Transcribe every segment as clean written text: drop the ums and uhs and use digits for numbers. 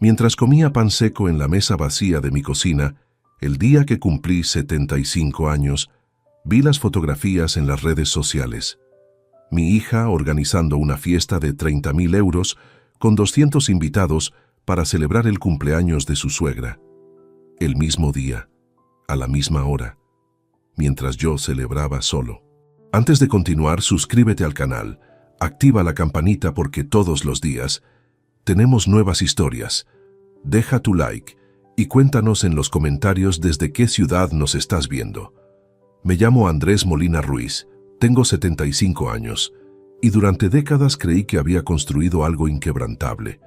Mientras comía pan seco en la mesa vacía de mi cocina, el día que cumplí 75 años, vi las fotografías en las redes sociales. Mi hija organizando una fiesta de 30.000 euros con 200 invitados para celebrar el cumpleaños de su suegra. El mismo día, a la misma hora, mientras yo celebraba solo. Antes de continuar, suscríbete al canal, activa la campanita porque todos los días tenemos nuevas historias. Deja tu like y cuéntanos en los comentarios desde qué ciudad nos estás viendo. Me llamo Andrés Molina Ruiz, tengo 75 años y durante décadas creí que había construido algo inquebrantable,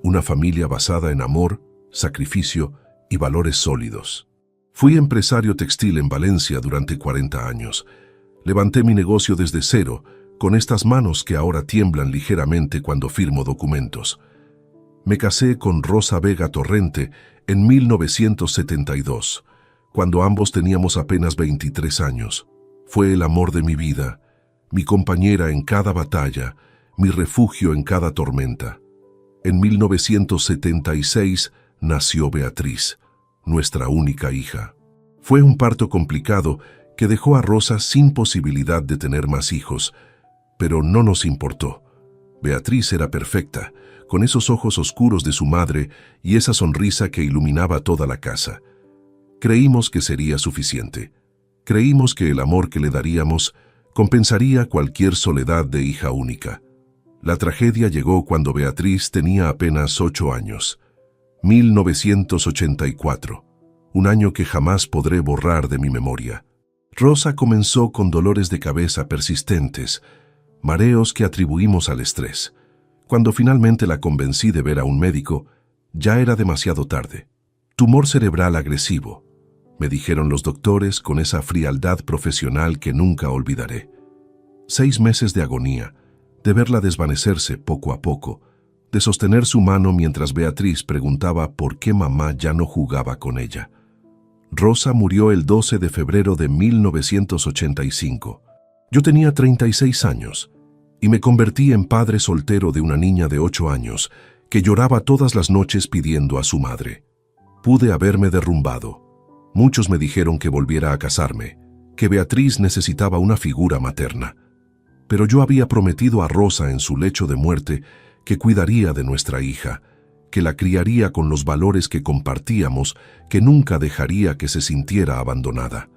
una familia basada en amor, sacrificio y valores sólidos. Fui empresario textil en Valencia durante 40 años. Levanté mi negocio desde cero, con estas manos que ahora tiemblan ligeramente cuando firmo documentos. Me casé con Rosa Vega Torrente en 1972, cuando ambos teníamos apenas 23 años. Fue el amor de mi vida, mi compañera en cada batalla, mi refugio en cada tormenta. En 1976 nació Beatriz, nuestra única hija. Fue un parto complicado que dejó a Rosa sin posibilidad de tener más hijos, pero no nos importó. Beatriz era perfecta, con esos ojos oscuros de su madre y esa sonrisa que iluminaba toda la casa. Creímos que sería suficiente. Creímos que el amor que le daríamos compensaría cualquier soledad de hija única. La tragedia llegó cuando Beatriz tenía apenas 8 años. 1984, un año que jamás podré borrar de mi memoria. Rosa comenzó con dolores de cabeza persistentes, mareos que atribuimos al estrés. Cuando finalmente la convencí de ver a un médico, ya era demasiado tarde. Tumor cerebral agresivo, me dijeron los doctores con esa frialdad profesional que nunca olvidaré. 6 meses de agonía, de verla desvanecerse poco a poco, de sostener su mano mientras Beatriz preguntaba por qué mamá ya no jugaba con ella. Rosa murió el 12 de febrero de 1985. Yo tenía 36 años y me convertí en padre soltero de una niña de 8 años que lloraba todas las noches pidiendo a su madre. Pude haberme derrumbado. Muchos me dijeron que volviera a casarme, que Beatriz necesitaba una figura materna. Pero yo había prometido a Rosa en su lecho de muerte que cuidaría de nuestra hija, que la criaría con los valores que compartíamos, que nunca dejaría que se sintiera abandonada.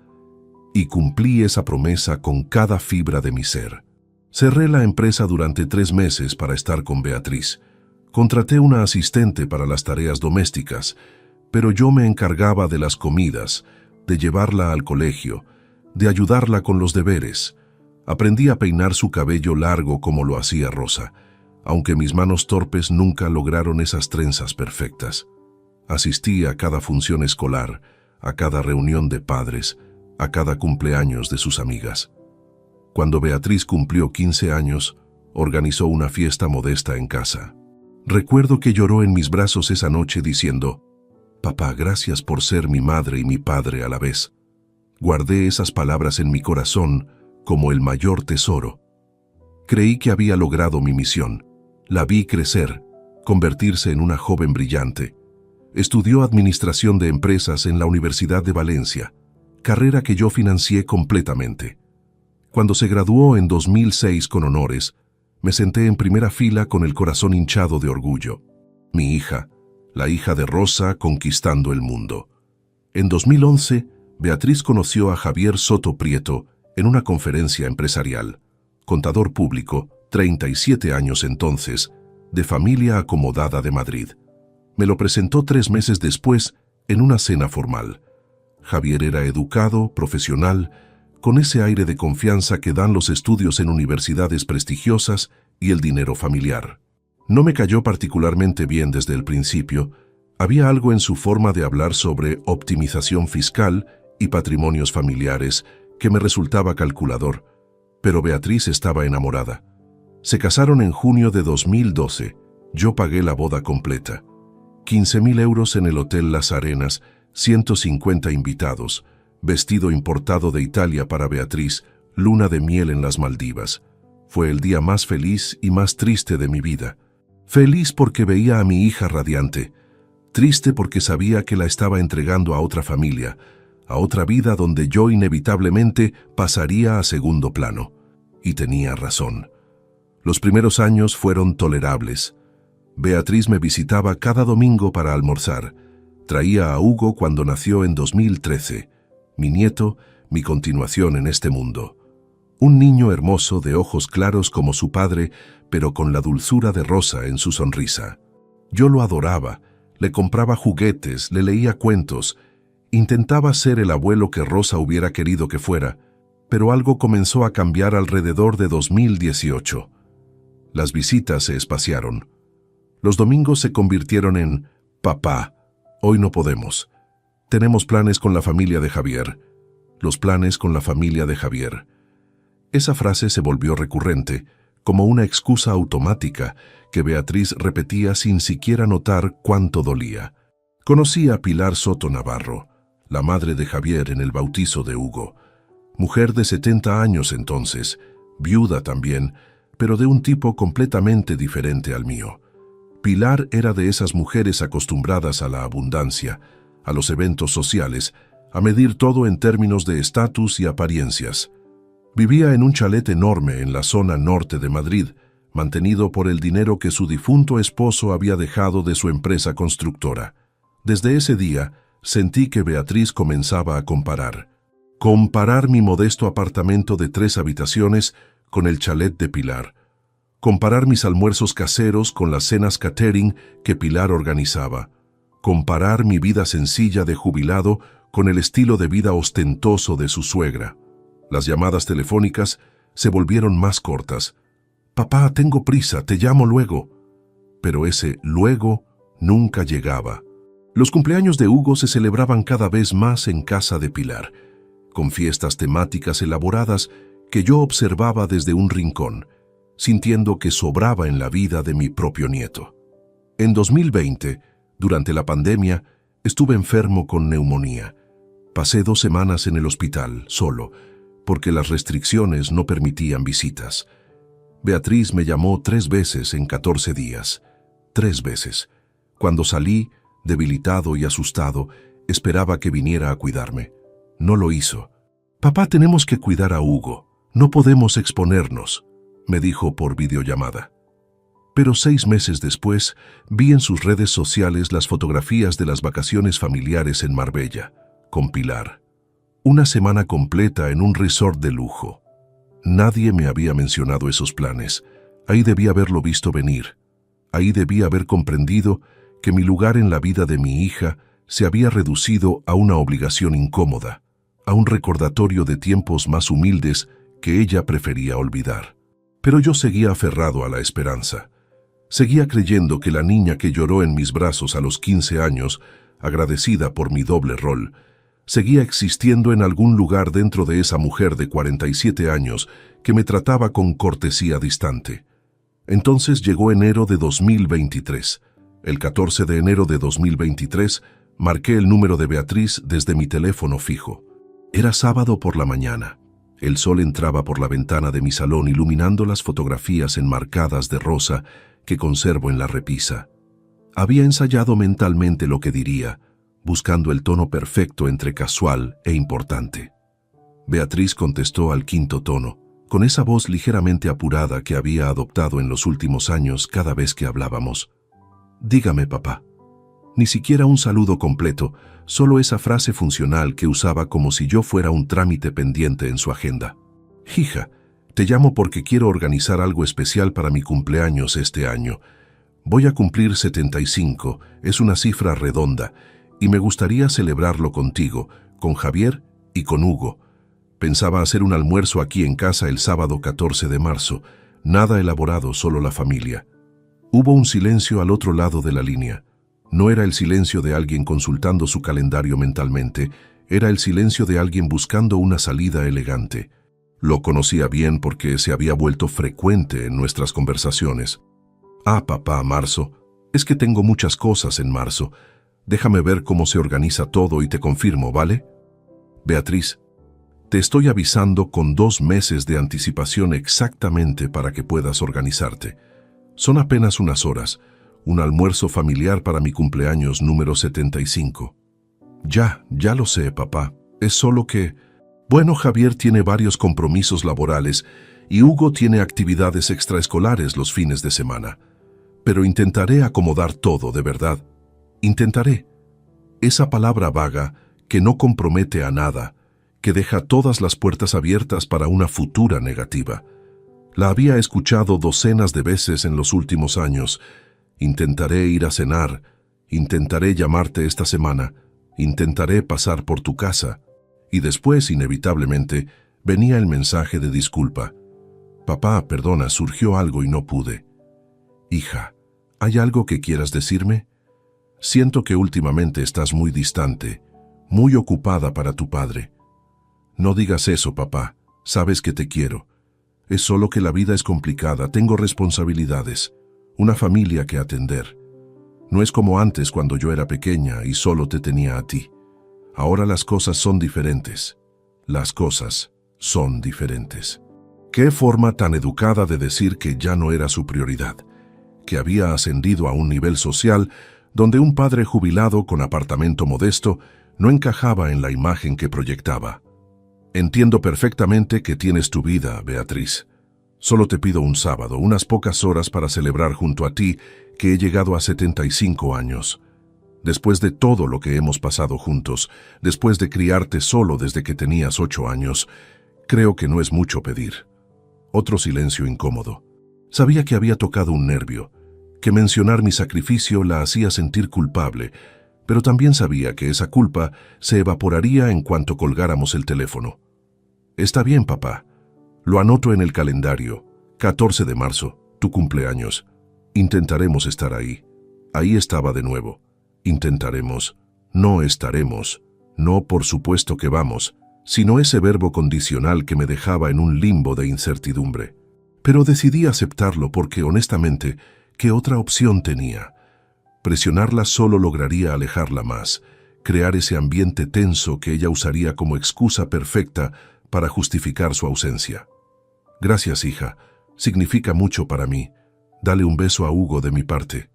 Y cumplí esa promesa con cada fibra de mi ser. Cerré la empresa durante 3 meses para estar con Beatriz. Contraté una asistente para las tareas domésticas, pero yo me encargaba de las comidas, de llevarla al colegio, de ayudarla con los deberes. Aprendí a peinar su cabello largo como lo hacía Rosa, aunque mis manos torpes nunca lograron esas trenzas perfectas. Asistí a cada función escolar, a cada reunión de padres, a cada cumpleaños de sus amigas. Cuando Beatriz cumplió 15 años, organizó una fiesta modesta en casa. Recuerdo que lloró en mis brazos esa noche diciendo: «Papá, gracias por ser mi madre y mi padre a la vez». Guardé esas palabras en mi corazón como el mayor tesoro. Creí que había logrado mi misión. La vi crecer, convertirse en una joven brillante. Estudió Administración de Empresas en la Universidad de Valencia, carrera que yo financié completamente. Cuando se graduó en 2006 con honores, me senté en primera fila con el corazón hinchado de orgullo. Mi hija, la hija de Rosa, conquistando el mundo. En 2011, Beatriz conoció a Javier Soto Prieto en una conferencia empresarial. Contador público, 37 años entonces, de familia acomodada de Madrid. Me lo presentó 3 meses después en una cena formal. Javier era educado, profesional, con ese aire de confianza que dan los estudios en universidades prestigiosas y el dinero familiar. No me cayó particularmente bien desde el principio. Había algo en su forma de hablar sobre optimización fiscal y patrimonios familiares que me resultaba calculador, pero Beatriz estaba enamorada. Se casaron en junio de 2012. Yo pagué la boda completa. 15.000 euros en el Hotel Las Arenas, 150 invitados, vestido importado de Italia para Beatriz, luna de miel en las Maldivas. Fue el día más feliz y más triste de mi vida. Feliz porque veía a mi hija radiante, triste porque sabía que la estaba entregando a otra familia, a otra vida donde yo inevitablemente pasaría a segundo plano. Y tenía razón. Los primeros años fueron tolerables. Beatriz me visitaba cada domingo para almorzar. Traía a Hugo cuando nació en 2013, mi nieto, mi continuación en este mundo. Un niño hermoso de ojos claros como su padre, pero con la dulzura de Rosa en su sonrisa. Yo lo adoraba, le compraba juguetes, le leía cuentos. Intentaba ser el abuelo que Rosa hubiera querido que fuera, pero algo comenzó a cambiar alrededor de 2018. Las visitas se espaciaron. Los domingos se convirtieron en «Papá, hoy no podemos. Tenemos planes con la familia de Javier. Los planes con la familia de Javier». Esa frase se volvió recurrente, como una excusa automática que Beatriz repetía sin siquiera notar cuánto dolía. Conocí a Pilar Soto Navarro, la madre de Javier en el bautizo de Hugo. Mujer de 70 años entonces, viuda también, pero de un tipo completamente diferente al mío. Pilar era de esas mujeres acostumbradas a la abundancia, a los eventos sociales, a medir todo en términos de estatus y apariencias. Vivía en un chalet enorme en la zona norte de Madrid, mantenido por el dinero que su difunto esposo había dejado de su empresa constructora. Desde ese día, sentí que Beatriz comenzaba a comparar. Comparar mi modesto apartamento de 3 habitaciones con el chalet de Pilar. Comparar mis almuerzos caseros con las cenas catering que Pilar organizaba. Comparar mi vida sencilla de jubilado con el estilo de vida ostentoso de su suegra. Las llamadas telefónicas se volvieron más cortas. «Papá, tengo prisa, te llamo luego». Pero ese luego nunca llegaba. Los cumpleaños de Hugo se celebraban cada vez más en casa de Pilar, con fiestas temáticas elaboradas que yo observaba desde un rincón, sintiendo que sobraba en la vida de mi propio nieto. En 2020, durante la pandemia, estuve enfermo con neumonía. Pasé 2 semanas en el hospital, solo, porque las restricciones no permitían visitas. Beatriz me llamó 3 veces en 14 días. 3 veces. Cuando salí, debilitado y asustado, esperaba que viniera a cuidarme. No lo hizo. «Papá, tenemos que cuidar a Hugo. No podemos exponernos», me dijo por videollamada. Pero 6 meses después, vi en sus redes sociales las fotografías de las vacaciones familiares en Marbella, con Pilar. Una semana completa en un resort de lujo. Nadie me había mencionado esos planes. Ahí debía haberlo visto venir. Ahí debía haber comprendido que mi lugar en la vida de mi hija se había reducido a una obligación incómoda, a un recordatorio de tiempos más humildes que ella prefería olvidar. Pero yo seguía aferrado a la esperanza. Seguía creyendo que la niña que lloró en mis brazos a los 15 años, agradecida por mi doble rol, seguía existiendo en algún lugar dentro de esa mujer de 47 años que me trataba con cortesía distante. Entonces llegó enero de 2023. El 14 de enero de 2023 marqué el número de Beatriz desde mi teléfono fijo. Era sábado por la mañana. El sol entraba por la ventana de mi salón iluminando las fotografías enmarcadas de Rosa que conservo en la repisa. Había ensayado mentalmente lo que diría, buscando el tono perfecto entre casual e importante. Beatriz contestó al 5º tono, con esa voz ligeramente apurada que había adoptado en los últimos años cada vez que hablábamos. «Dígame, papá». Ni siquiera un saludo completo, solo esa frase funcional que usaba como si yo fuera un trámite pendiente en su agenda. «Hija, te llamo porque quiero organizar algo especial para mi cumpleaños este año. Voy a cumplir 75, es una cifra redonda, y me gustaría celebrarlo contigo, con Javier y con Hugo. Pensaba hacer un almuerzo aquí en casa el sábado 14 de marzo, nada elaborado, solo la familia». Hubo un silencio al otro lado de la línea. No era el silencio de alguien consultando su calendario mentalmente, era el silencio de alguien buscando una salida elegante. Lo conocía bien porque se había vuelto frecuente en nuestras conversaciones. «Ah, papá, marzo. Es que tengo muchas cosas en marzo. Déjame ver cómo se organiza todo y te confirmo, ¿vale? Beatriz, te estoy avisando con 2 meses de anticipación exactamente para que puedas organizarte. Son apenas unas horas, un almuerzo familiar para mi cumpleaños número 75. Ya lo sé, papá. Es solo que... Bueno, Javier tiene varios compromisos laborales y Hugo tiene actividades extraescolares los fines de semana. Pero intentaré acomodar todo, de verdad. Intentaré. Esa palabra vaga que no compromete a nada, que deja todas las puertas abiertas para una futura negativa. La había escuchado docenas de veces en los últimos años. Intentaré ir a cenar, intentaré llamarte esta semana, intentaré pasar por tu casa. Y después, inevitablemente, venía el mensaje de disculpa. Papá, perdona, surgió algo y no pude. Hija, ¿hay algo que quieras decirme? Siento que últimamente estás muy distante, muy ocupada para tu padre. No digas eso, papá. Sabes que te quiero. Es solo que la vida es complicada, tengo responsabilidades, una familia que atender. No es como antes cuando yo era pequeña y solo te tenía a ti. Ahora las cosas son diferentes. Las cosas son diferentes. Qué forma tan educada de decir que ya no era su prioridad, que había ascendido a un nivel social donde un padre jubilado con apartamento modesto no encajaba en la imagen que proyectaba. Entiendo perfectamente que tienes tu vida, Beatriz. Solo te pido un sábado, unas pocas horas para celebrar junto a ti que he llegado a 75 años. Después de todo lo que hemos pasado juntos, después de criarte solo desde que tenías 8 años, creo que no es mucho pedir. Otro silencio incómodo. Sabía que había tocado un nervio, que mencionar mi sacrificio la hacía sentir culpable, pero también sabía que esa culpa se evaporaría en cuanto colgáramos el teléfono. Está bien, papá. Lo anoto en el calendario. 14 de marzo, tu cumpleaños. Intentaremos estar ahí. Ahí estaba de nuevo. Intentaremos. No estaremos. No, por supuesto que vamos, sino ese verbo condicional que me dejaba en un limbo de incertidumbre. Pero decidí aceptarlo porque, honestamente, ¿qué otra opción tenía? Presionarla solo lograría alejarla más, crear ese ambiente tenso que ella usaría como excusa perfecta para justificar su ausencia. Gracias, hija. Significa mucho para mí. Dale un beso a Hugo de mi parte.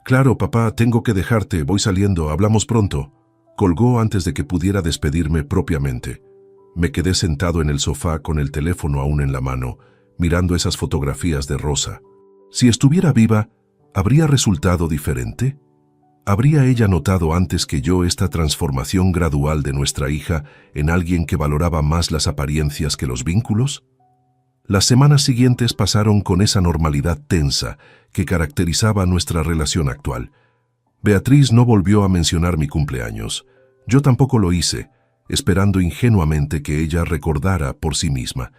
Claro, papá, tengo que dejarte. Voy saliendo. Hablamos pronto. Colgó antes de que pudiera despedirme propiamente. Me quedé sentado en el sofá con el teléfono aún en la mano, mirando esas fotografías de Rosa. Si estuviera viva, ¿habría resultado diferente? ¿Habría ella notado antes que yo esta transformación gradual de nuestra hija en alguien que valoraba más las apariencias que los vínculos? Las semanas siguientes pasaron con esa normalidad tensa que caracterizaba nuestra relación actual. Beatriz no volvió a mencionar mi cumpleaños. Yo tampoco lo hice, esperando ingenuamente que ella recordara por sí misma,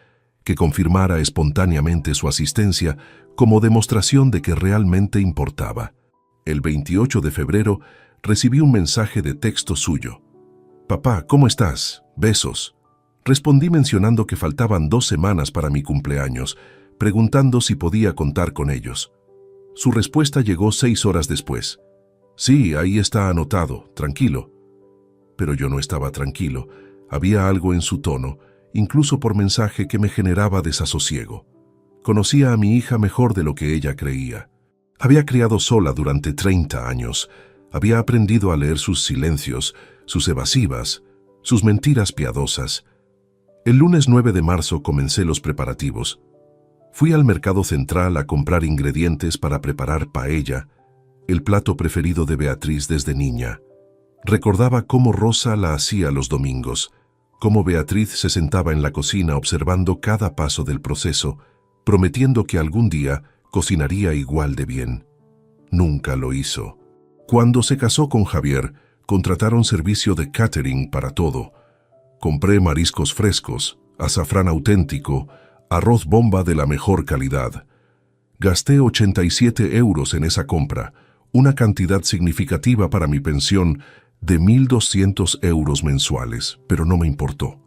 que confirmara espontáneamente su asistencia como demostración de que realmente importaba. El 28 de febrero recibí un mensaje de texto suyo. Papá, ¿cómo estás? Besos. Respondí mencionando que faltaban 2 semanas para mi cumpleaños, preguntando si podía contar con ellos. Su respuesta llegó 6 horas después. Sí, ahí está anotado, tranquilo. Pero yo no estaba tranquilo. Había algo en su tono, incluso por mensaje, que me generaba desasosiego. Conocía a mi hija mejor de lo que ella creía. Había criado sola durante 30 años. Había aprendido a leer sus silencios, sus evasivas, sus mentiras piadosas. El lunes 9 de marzo comencé los preparativos. Fui al mercado central a comprar ingredientes para preparar paella, el plato preferido de Beatriz desde niña. Recordaba cómo Rosa la hacía los domingos, cómo Beatriz se sentaba en la cocina observando cada paso del proceso, prometiendo que algún día cocinaría igual de bien. Nunca lo hizo. Cuando se casó con Javier, contrataron servicio de catering para todo. Compré mariscos frescos, azafrán auténtico, arroz bomba de la mejor calidad. Gasté 87 euros en esa compra, una cantidad significativa para mi pensión de 1.200 euros mensuales, pero no me importó.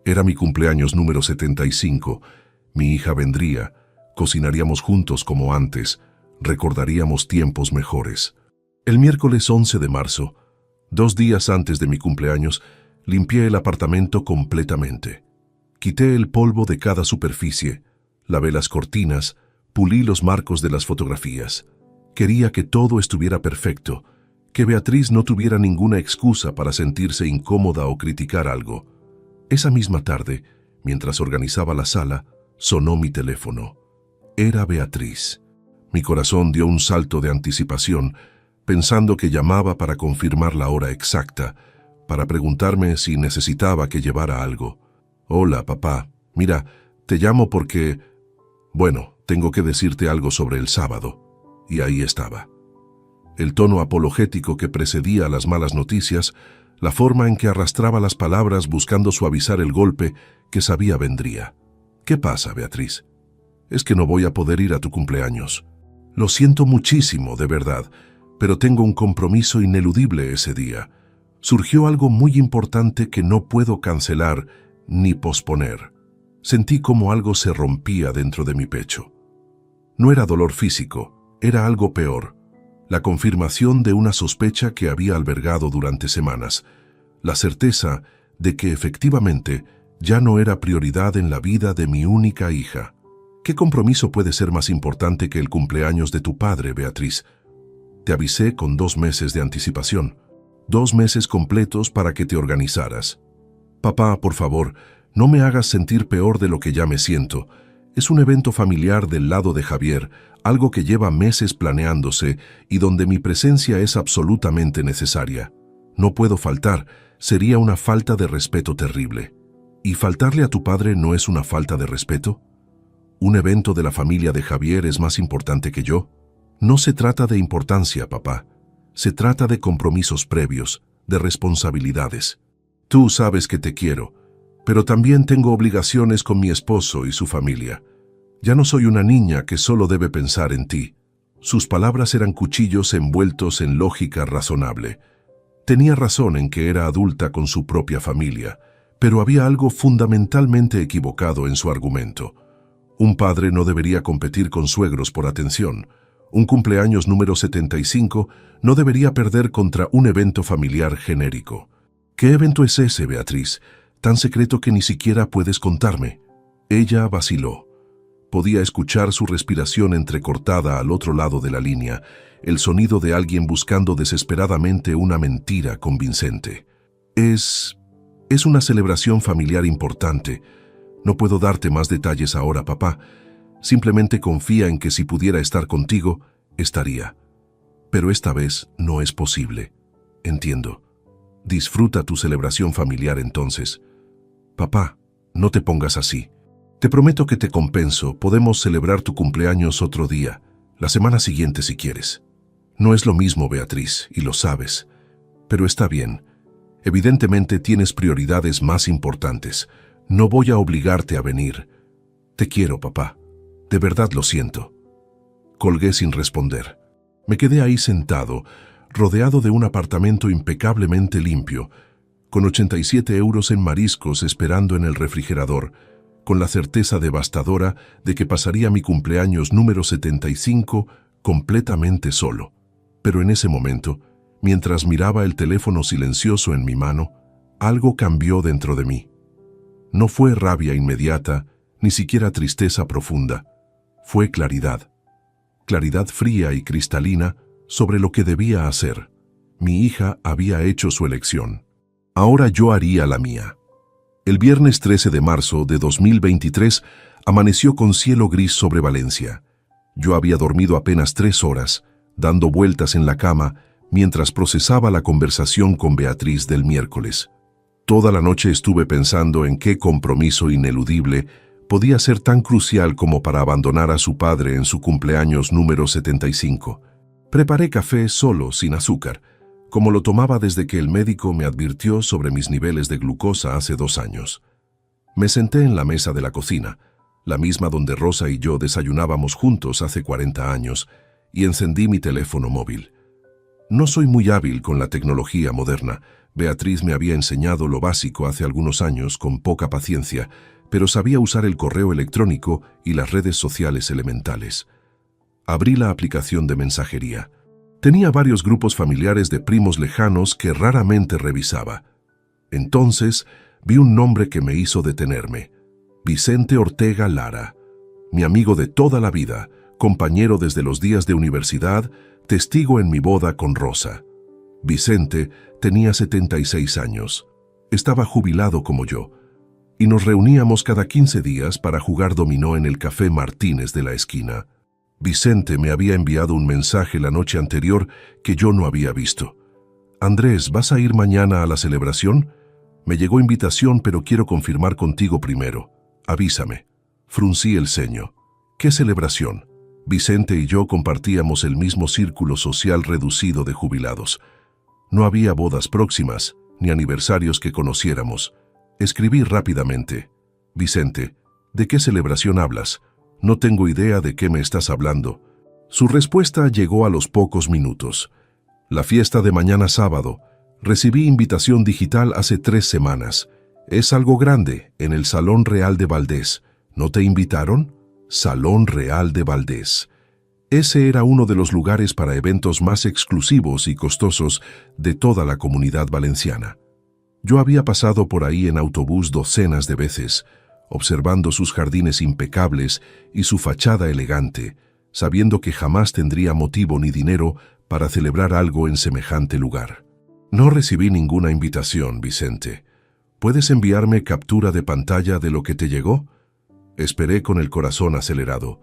Era mi cumpleaños número 75, mi hija vendría, cocinaríamos juntos como antes, recordaríamos tiempos mejores. El miércoles 11 de marzo, 2 días antes de mi cumpleaños, limpié el apartamento completamente. Quité el polvo de cada superficie, lavé las cortinas, pulí los marcos de las fotografías. Quería que todo estuviera perfecto, que Beatriz no tuviera ninguna excusa para sentirse incómoda o criticar algo. Esa misma tarde, mientras organizaba la sala, sonó mi teléfono. Era Beatriz. Mi corazón dio un salto de anticipación, pensando que llamaba para confirmar la hora exacta, para preguntarme si necesitaba que llevara algo. Hola, papá. Mira, te llamo porque... Bueno, tengo que decirte algo sobre el sábado. Y ahí estaba. El tono apologético que precedía a las malas noticias, la forma en que arrastraba las palabras buscando suavizar el golpe que sabía vendría. ¿Qué pasa, Beatriz? Es que no voy a poder ir a tu cumpleaños. Lo siento muchísimo, de verdad, pero tengo un compromiso ineludible ese día. Surgió algo muy importante que no puedo cancelar ni posponer. Sentí como algo se rompía dentro de mi pecho. No era dolor físico, era algo peor. La confirmación de una sospecha que había albergado durante semanas. La certeza de que efectivamente ya no era prioridad en la vida de mi única hija. ¿Qué compromiso puede ser más importante que el cumpleaños de tu padre, Beatriz? Te avisé con 2 meses de anticipación. 2 meses completos para que te organizaras. Papá, por favor, no me hagas sentir peor de lo que ya me siento. Es un evento familiar del lado de Javier, algo que lleva meses planeándose y donde mi presencia es absolutamente necesaria. No puedo faltar, sería una falta de respeto terrible. ¿Y faltarle a tu padre no es una falta de respeto? ¿Un evento de la familia de Javier es más importante que yo? No se trata de importancia, papá. Se trata de compromisos previos, de responsabilidades. Tú sabes que te quiero, pero también tengo obligaciones con mi esposo y su familia. Ya no soy una niña que solo debe pensar en ti. Sus palabras eran cuchillos envueltos en lógica razonable. Tenía razón en que era adulta con su propia familia, pero había algo fundamentalmente equivocado en su argumento. Un padre no debería competir con suegros por atención. Un cumpleaños número 75 no debería perder contra un evento familiar genérico. ¿Qué evento es ese, Beatriz? Tan secreto que ni siquiera puedes contarme. Ella vaciló. Podía escuchar su respiración entrecortada al otro lado de la línea, el sonido de alguien buscando desesperadamente una mentira convincente. Es una celebración familiar importante. No puedo darte más detalles ahora, papá. Simplemente confía en que si pudiera estar contigo, estaría. Pero esta vez no es posible. Entiendo. Disfruta tu celebración familiar entonces. Papá, no te pongas así. Te prometo que te compenso. Podemos celebrar tu cumpleaños otro día, la semana siguiente si quieres. No es lo mismo, Beatriz, y lo sabes. Pero está bien. Evidentemente tienes prioridades más importantes. No voy a obligarte a venir. Te quiero, papá. De verdad lo siento. Colgué sin responder. Me quedé ahí sentado, rodeado de un apartamento impecablemente limpio, con 87 euros en mariscos esperando en el refrigerador, con la certeza devastadora de que pasaría mi cumpleaños número 75 completamente solo. Pero en ese momento, mientras miraba el teléfono silencioso en mi mano, algo cambió dentro de mí. No fue rabia inmediata, ni siquiera tristeza profunda. Fue claridad. Claridad fría y cristalina sobre lo que debía hacer. Mi hija había hecho su elección. Ahora yo haría la mía. El viernes 13 de marzo de 2023 amaneció con cielo gris sobre Valencia. Yo había dormido apenas 3 horas, dando vueltas en la cama mientras procesaba la conversación con Beatriz del miércoles. Toda la noche estuve pensando en qué compromiso ineludible podía ser tan crucial como para abandonar a su padre en su cumpleaños número 75. Preparé café solo, sin azúcar, como lo tomaba desde que el médico me advirtió sobre mis niveles de glucosa hace 2 años. Me senté en la mesa de la cocina, la misma donde Rosa y yo desayunábamos juntos hace 40 años, y encendí mi teléfono móvil. No soy muy hábil con la tecnología moderna. Beatriz me había enseñado lo básico hace algunos años con poca paciencia, pero sabía usar el correo electrónico y las redes sociales elementales. Abrí la aplicación de mensajería. Tenía varios grupos familiares de primos lejanos que raramente revisaba. Entonces vi un nombre que me hizo detenerme. Vicente Ortega Lara, mi amigo de toda la vida, compañero desde los días de universidad, testigo en mi boda con Rosa. Vicente tenía 76 años. Estaba jubilado como yo, y nos reuníamos cada 15 días para jugar dominó en el Café Martínez de la esquina. Vicente me había enviado un mensaje la noche anterior que yo no había visto. «Andrés, ¿vas a ir mañana a la celebración? Me llegó invitación, pero quiero confirmar contigo primero. Avísame». Fruncí el ceño. «¿Qué celebración?». Vicente y yo compartíamos el mismo círculo social reducido de jubilados. No había bodas próximas, ni aniversarios que conociéramos. Escribí rápidamente. «Vicente, ¿de qué celebración hablas? No tengo idea de qué me estás hablando». Su respuesta llegó a los pocos minutos. «La fiesta de mañana sábado. Recibí invitación digital hace 3 semanas. Es algo grande, en el Salón Real de Valdés. ¿No te invitaron?». Salón Real de Valdés. Ese era uno de los lugares para eventos más exclusivos y costosos de toda la Comunidad Valenciana. Yo había pasado por ahí en autobús docenas de veces, observando sus jardines impecables y su fachada elegante, sabiendo que jamás tendría motivo ni dinero para celebrar algo en semejante lugar. «No recibí ninguna invitación, Vicente. ¿Puedes enviarme captura de pantalla de lo que te llegó?». Esperé con el corazón acelerado.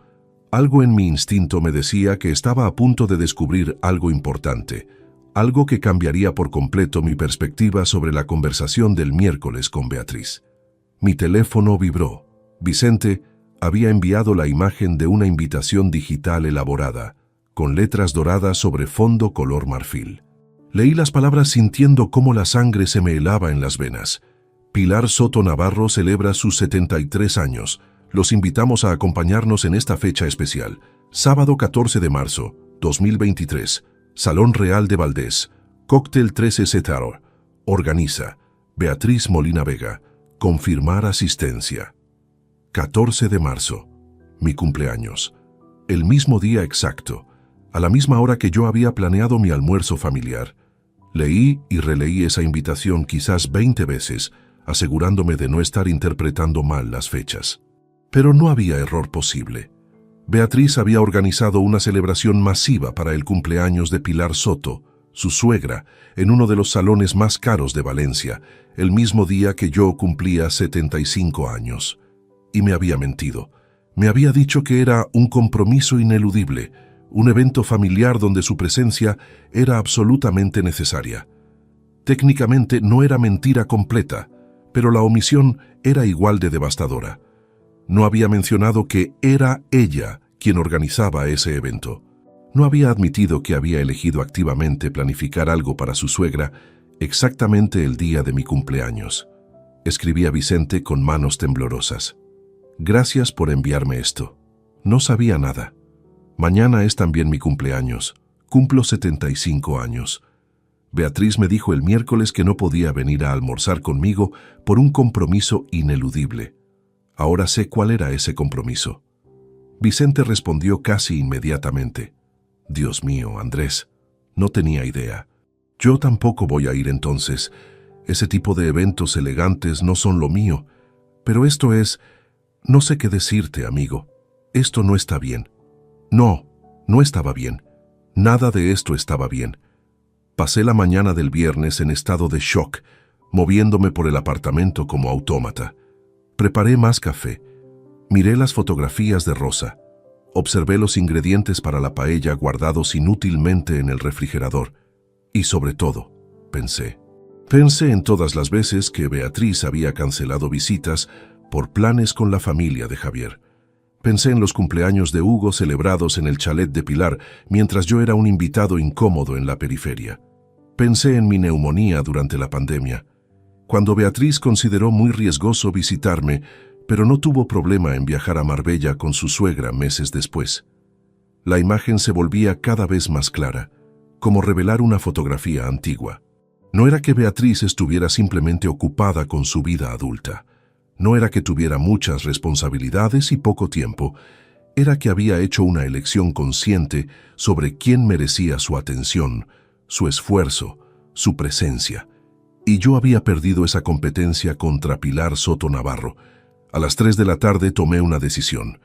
Algo en mi instinto me decía que estaba a punto de descubrir algo importante, algo que cambiaría por completo mi perspectiva sobre la conversación del miércoles con Beatriz. Mi teléfono vibró. Vicente había enviado la imagen de una invitación digital elaborada, con letras doradas sobre fondo color marfil. Leí las palabras sintiendo cómo la sangre se me helaba en las venas. «Pilar Soto Navarro celebra sus 73 años. Los invitamos a acompañarnos en esta fecha especial. Sábado 14 de marzo, 2023. Salón Real de Valdés. Cóctel 13 Cetaro. Organiza Beatriz Molina Vega. Confirmar asistencia». 14 de marzo. Mi cumpleaños. El mismo día exacto. A la misma hora que yo había planeado mi almuerzo familiar. Leí y releí esa invitación quizás 20 veces, asegurándome de no estar interpretando mal las fechas. Pero no había error posible. Beatriz había organizado una celebración masiva para el cumpleaños de Pilar Soto, su suegra, en uno de los salones más caros de Valencia, el mismo día que yo cumplía 75 años. Y me había mentido. Me había dicho que era un compromiso ineludible, un evento familiar donde su presencia era absolutamente necesaria. Técnicamente no era mentira completa, pero la omisión era igual de devastadora. No había mencionado que era ella quien organizaba ese evento. No había admitido que había elegido activamente planificar algo para su suegra exactamente el día de mi cumpleaños. Escribí a Vicente con manos temblorosas. «Gracias por enviarme esto. No sabía nada. Mañana es también mi cumpleaños. Cumplo 75 años. Beatriz me dijo el miércoles que no podía venir a almorzar conmigo por un compromiso ineludible. Ahora sé cuál era ese compromiso». Vicente respondió casi inmediatamente. «Dios mío, Andrés, no tenía idea. Yo tampoco voy a ir entonces. Ese tipo de eventos elegantes no son lo mío. Pero esto es... No sé qué decirte, amigo. Esto no está bien». No, no estaba bien. Nada de esto estaba bien. Pasé la mañana del viernes en estado de shock, moviéndome por el apartamento como autómata. Preparé más café. Miré las fotografías de Rosa. Observé los ingredientes para la paella guardados inútilmente en el refrigerador. Y sobre todo, pensé en todas las veces que Beatriz había cancelado visitas por planes con la familia de Javier. Pensé en los cumpleaños de Hugo celebrados en el chalet de Pilar mientras yo era un invitado incómodo en la periferia. Pensé en mi neumonía durante la pandemia, cuando Beatriz consideró muy riesgoso visitarme, pero no tuvo problema en viajar a Marbella con su suegra meses después. La imagen se volvía cada vez más clara, como revelar una fotografía antigua. No era que Beatriz estuviera simplemente ocupada con su vida adulta. No era que tuviera muchas responsabilidades y poco tiempo, era que había hecho una elección consciente sobre quién merecía su atención, su esfuerzo, su presencia. Y yo había perdido esa competencia contra Pilar Soto Navarro. A las 3 de la tarde tomé una decisión.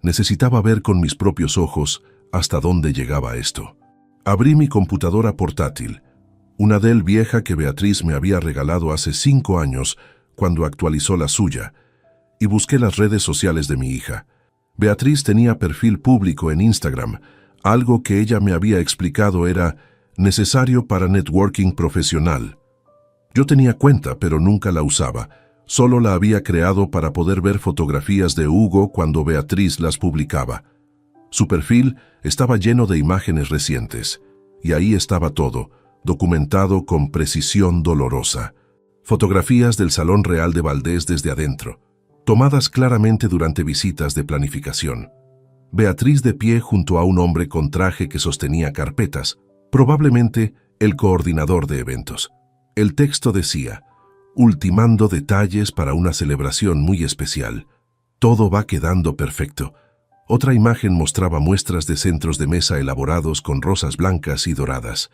Necesitaba ver con mis propios ojos hasta dónde llegaba esto. Abrí mi computadora portátil, una Dell vieja que Beatriz me había regalado hace 5 años cuando actualizó la suya, y busqué las redes sociales de mi hija. Beatriz tenía perfil público en Instagram. Algo que ella me había explicado era necesario para networking profesional. Yo tenía cuenta, pero nunca la usaba. Solo la había creado para poder ver fotografías de Hugo cuando Beatriz las publicaba. Su perfil estaba lleno de imágenes recientes, y ahí estaba todo, documentado con precisión dolorosa. Fotografías del Salón Real de Valdés desde adentro, tomadas claramente durante visitas de planificación. Beatriz de pie junto a un hombre con traje que sostenía carpetas, probablemente el coordinador de eventos. El texto decía: ultimando detalles para una celebración muy especial. Todo va quedando perfecto. Otra imagen mostraba muestras de centros de mesa elaborados con rosas blancas y doradas,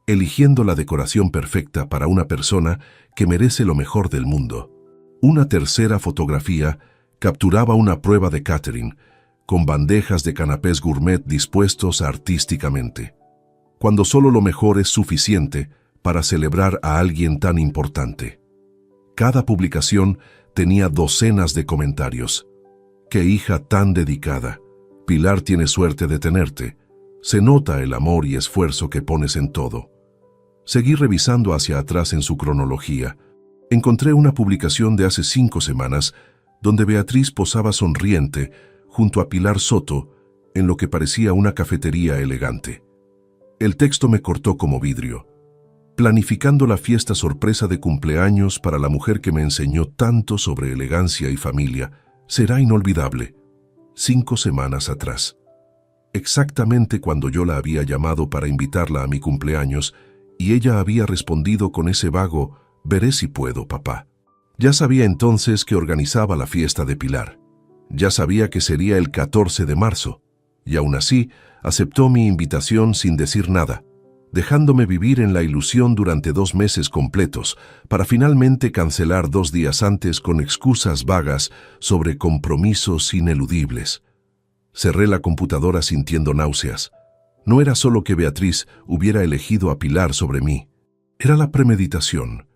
eligiendo la decoración perfecta para una persona que merece lo mejor del mundo. Una tercera fotografía capturaba una prueba de catering, con bandejas de canapés gourmet dispuestos artísticamente. Cuando solo lo mejor es suficiente para celebrar a alguien tan importante. Cada publicación tenía docenas de comentarios. ¡Qué hija tan dedicada! Pilar tiene suerte de tenerte. Se nota el amor y esfuerzo que pones en todo. Seguí revisando hacia atrás en su cronología. Encontré una publicación de hace 5 semanas donde Beatriz posaba sonriente junto a Pilar Soto en lo que parecía una cafetería elegante. El texto me cortó como vidrio. Planificando la fiesta sorpresa de cumpleaños para la mujer que me enseñó tanto sobre elegancia y familia, será inolvidable. 5 semanas atrás. Exactamente cuando yo la había llamado para invitarla a mi cumpleaños, y ella había respondido con ese vago: «Veré si puedo, papá». Ya sabía entonces que organizaba la fiesta de Pilar. Ya sabía que sería el 14 de marzo, y aún así aceptó mi invitación sin decir nada, dejándome vivir en la ilusión durante 2 meses completos, para finalmente cancelar 2 días antes con excusas vagas sobre compromisos ineludibles. Cerré la computadora sintiendo náuseas. No era solo que Beatriz hubiera elegido a Pilar sobre mí. Era la premeditación,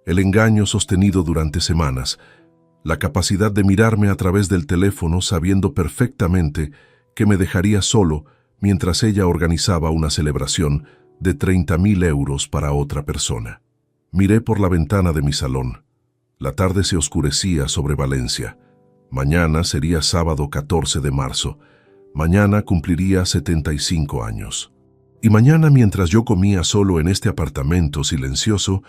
el engaño sostenido durante semanas, la capacidad de mirarme a través del teléfono sabiendo perfectamente que me dejaría solo mientras ella organizaba una celebración de 30.000 euros para otra persona. Miré por la ventana de mi salón. La tarde se oscurecía sobre Valencia. Mañana sería sábado 14 de marzo. Mañana cumpliría 75 años. Y mañana, mientras yo comía solo en este apartamento silencioso,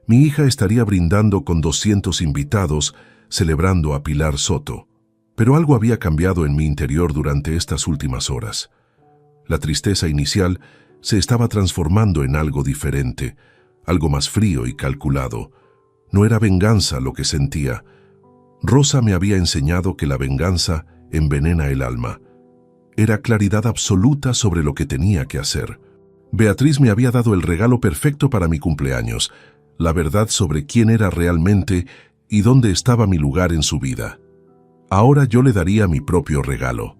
mi hija estaría brindando con 200 invitados, celebrando a Pilar Soto. Pero algo había cambiado en mi interior durante estas últimas horas. La tristeza inicial se estaba transformando en algo diferente, algo más frío y calculado. No era venganza lo que sentía. Rosa me había enseñado que la venganza envenena el alma. Era claridad absoluta sobre lo que tenía que hacer. Beatriz me había dado el regalo perfecto para mi cumpleaños, la verdad sobre quién era realmente y dónde estaba mi lugar en su vida. Ahora yo le daría mi propio regalo.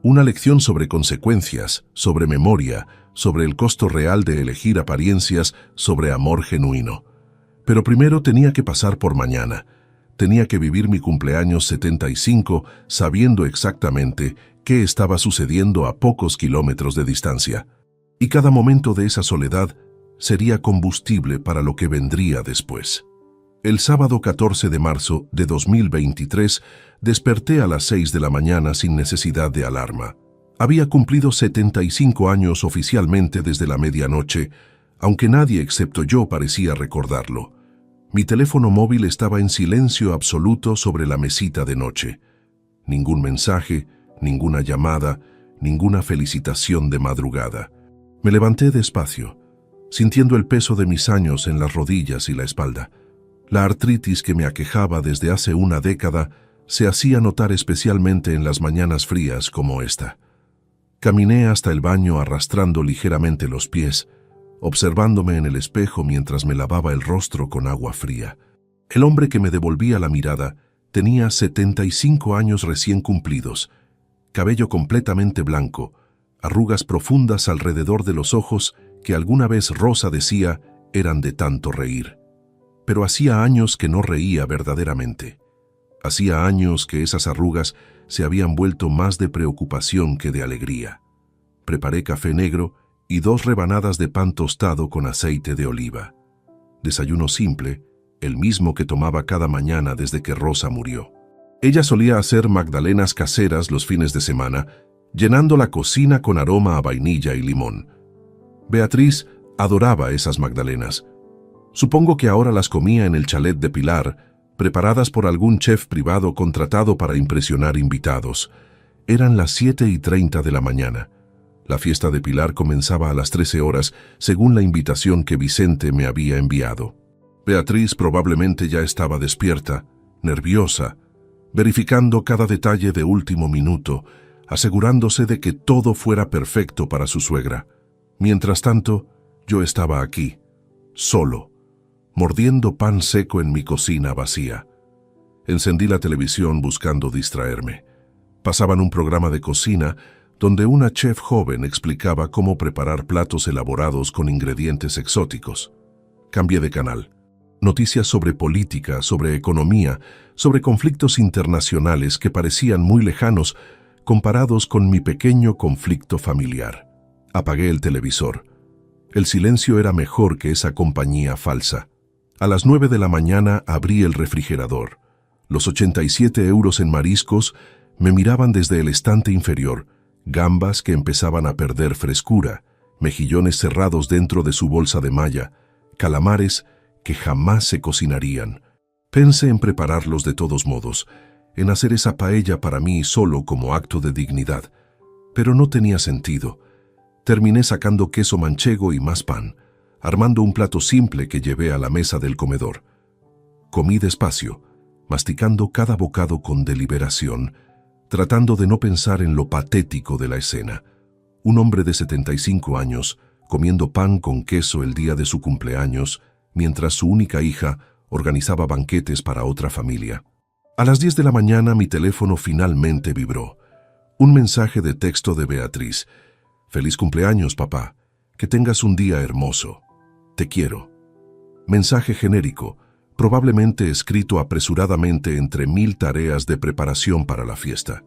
Una lección sobre consecuencias, sobre memoria, sobre el costo real de elegir apariencias, sobre amor genuino. Pero primero tenía que pasar por mañana. Tenía que vivir mi cumpleaños 75 sabiendo exactamente qué estaba sucediendo a pocos kilómetros de distancia. Y cada momento de esa soledad sería combustible para lo que vendría después. El sábado 14 de marzo de 2023 desperté a las 6 de la mañana sin necesidad de alarma. Había cumplido 75 años oficialmente desde la medianoche, aunque nadie excepto yo parecía recordarlo. Mi teléfono móvil estaba en silencio absoluto sobre la mesita de noche. Ningún mensaje, ninguna llamada, ninguna felicitación de madrugada. Me levanté despacio, sintiendo el peso de mis años en las rodillas y la espalda. La artritis que me aquejaba desde hace una década se hacía notar especialmente en las mañanas frías como esta. Caminé hasta el baño arrastrando ligeramente los pies, observándome en el espejo mientras me lavaba el rostro con agua fría. El hombre que me devolvía la mirada tenía 75 años recién cumplidos. cabello completamente blanco, arrugas profundas alrededor de los ojos que alguna vez Rosa decía eran de tanto reír. Pero hacía años que no reía verdaderamente. Hacía años que esas arrugas se habían vuelto más de preocupación que de alegría. Preparé café negro y 2 rebanadas de pan tostado con aceite de oliva. Desayuno simple, el mismo que tomaba cada mañana desde que Rosa murió. Ella solía hacer magdalenas caseras los fines de semana, llenando la cocina con aroma a vainilla y limón. Beatriz adoraba esas magdalenas. Supongo que ahora las comía en el chalet de Pilar, preparadas por algún chef privado contratado para impresionar invitados. Eran las 7:30 de la mañana. La fiesta de Pilar comenzaba a las 13 horas, según la invitación que Vicente me había enviado. Beatriz probablemente ya estaba despierta, nerviosa, verificando cada detalle de último minuto, asegurándose de que todo fuera perfecto para su suegra. Mientras tanto, yo estaba aquí, solo, mordiendo pan seco en mi cocina vacía. Encendí la televisión buscando distraerme. Pasaban un programa de cocina donde una chef joven explicaba cómo preparar platos elaborados con ingredientes exóticos. Cambié de canal. Noticias sobre política, sobre economía, sobre conflictos internacionales que parecían muy lejanos comparados con mi pequeño conflicto familiar. Apagué el televisor. El silencio era mejor que esa compañía falsa. A las 9 de la mañana abrí el refrigerador. Los 87 euros en mariscos me miraban desde el estante inferior, gambas que empezaban a perder frescura, mejillones cerrados dentro de su bolsa de malla, calamares que jamás se cocinarían. Pensé en prepararlos de todos modos, en hacer esa paella para mí solo como acto de dignidad. Pero no tenía sentido. Terminé sacando queso manchego y más pan, armando un plato simple que llevé a la mesa del comedor. Comí despacio, masticando cada bocado con deliberación, tratando de no pensar en lo patético de la escena. Un hombre de 75 años, comiendo pan con queso el día de su cumpleaños, mientras su única hija organizaba banquetes para otra familia. A las 10 de la mañana mi teléfono finalmente vibró. Un mensaje de texto de Beatriz. «Feliz cumpleaños, papá. Que tengas un día hermoso. Te quiero». Mensaje genérico, probablemente escrito apresuradamente entre 1000 tareas de preparación para la fiesta.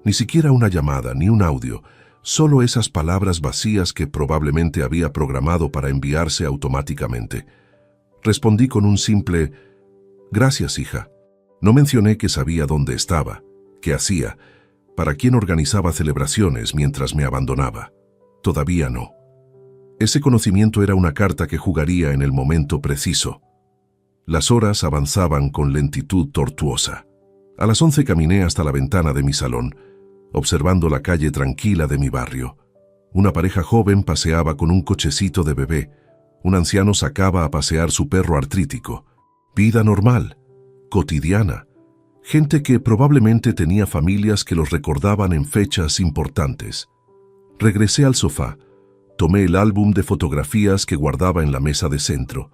Ni siquiera una llamada ni un audio, solo esas palabras vacías que probablemente había programado para enviarse automáticamente. Respondí con un simple «Gracias, hija». No mencioné que sabía dónde estaba, qué hacía, para quién organizaba celebraciones mientras me abandonaba. Todavía no. Ese conocimiento era una carta que jugaría en el momento preciso. Las horas avanzaban con lentitud tortuosa. A las 11 caminé hasta la ventana de mi salón, observando la calle tranquila de mi barrio. Una pareja joven paseaba con un cochecito de bebé. Un anciano sacaba a pasear su perro artrítico. Vida normal, cotidiana. Gente que probablemente tenía familias que los recordaban en fechas importantes. Regresé al sofá. Tomé el álbum de fotografías que guardaba en la mesa de centro.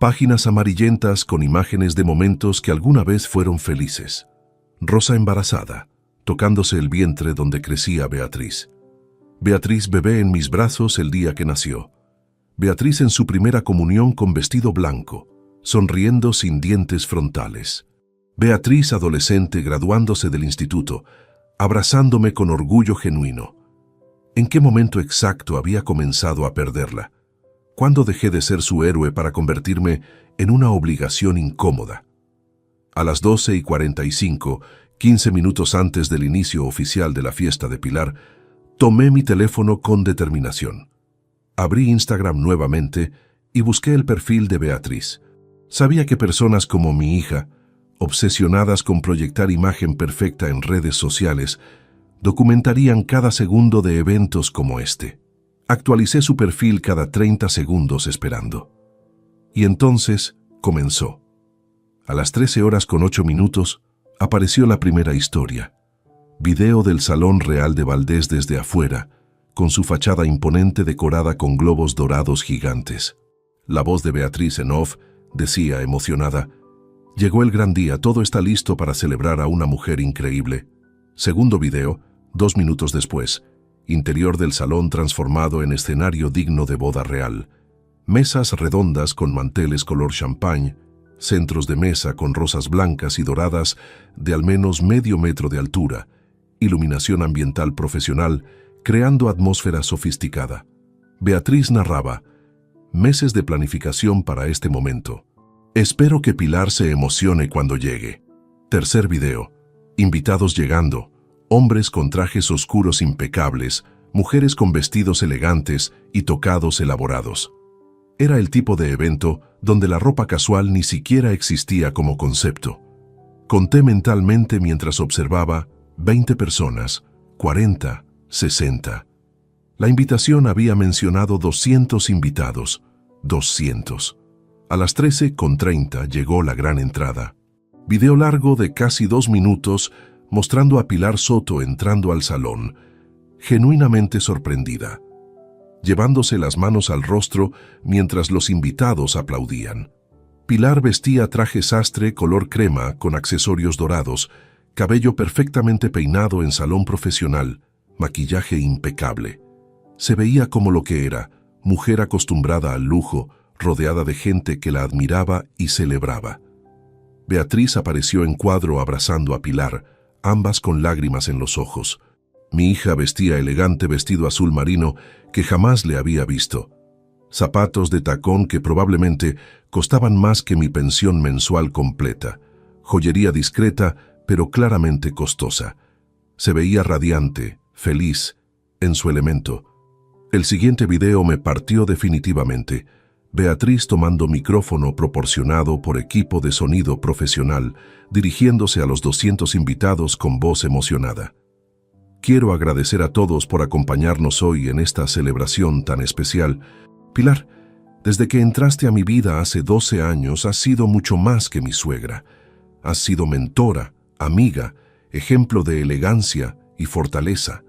Páginas amarillentas con imágenes de momentos que alguna vez fueron felices. Rosa embarazada, tocándose el vientre donde crecía Beatriz. Beatriz bebé en mis brazos el día que nació. Beatriz en su primera comunión con vestido blanco, sonriendo sin dientes frontales. Beatriz adolescente graduándose del instituto, abrazándome con orgullo genuino. ¿En qué momento exacto había comenzado a perderla? ¿Cuándo dejé de ser su héroe para convertirme en una obligación incómoda? A las 12:45, 15 minutos antes del inicio oficial de la fiesta de Pilar, tomé mi teléfono con determinación. Abrí Instagram nuevamente y busqué el perfil de Beatriz. Sabía que personas como mi hija, obsesionadas con proyectar imagen perfecta en redes sociales, documentarían cada segundo de eventos como este. Actualicé su perfil cada 30 segundos esperando. Y entonces comenzó. A las 13:08 apareció la primera historia. Video del Salón Real de Valdés desde afuera, con su fachada imponente decorada con globos dorados gigantes. La voz de Beatriz en off decía emocionada: «Llegó el gran día, todo está listo para celebrar a una mujer increíble». Segundo video, 2 minutos después, interior del salón transformado en escenario digno de boda real. Mesas redondas con manteles color champagne, centros de mesa con rosas blancas y doradas de al menos medio metro de altura, iluminación ambiental profesional, creando atmósfera sofisticada. Beatriz narraba: meses de planificación para este momento. Espero que Pilar se emocione cuando llegue. Tercer video. Invitados llegando. Hombres con trajes oscuros impecables, mujeres con vestidos elegantes y tocados elaborados. Era el tipo de evento donde la ropa casual ni siquiera existía como concepto. Conté mentalmente mientras observaba: 20 personas, 40, 60. La invitación había mencionado 200 invitados. 200. A las 13:30 llegó la gran entrada. Video largo de casi 2 minutos mostrando a Pilar Soto entrando al salón, genuinamente sorprendida, llevándose las manos al rostro mientras los invitados aplaudían. Pilar vestía traje sastre color crema con accesorios dorados, cabello perfectamente peinado en salón profesional, maquillaje impecable. Se veía como lo que era, mujer acostumbrada al lujo, rodeada de gente que la admiraba y celebraba. Beatriz apareció en cuadro abrazando a Pilar, ambas con lágrimas en los ojos. Mi hija vestía elegante vestido azul marino que jamás le había visto. Zapatos de tacón que probablemente costaban más que mi pensión mensual completa. Joyería discreta, pero claramente costosa. Se veía radiante, feliz, en su elemento. El siguiente video me partió definitivamente. Beatriz tomando micrófono proporcionado por equipo de sonido profesional, dirigiéndose a los 200 invitados con voz emocionada. Quiero agradecer a todos por acompañarnos hoy en esta celebración tan especial. Pilar, desde que entraste a mi vida hace 12 años, has sido mucho más que mi suegra. Has sido mentora, amiga, ejemplo de elegancia y fortaleza.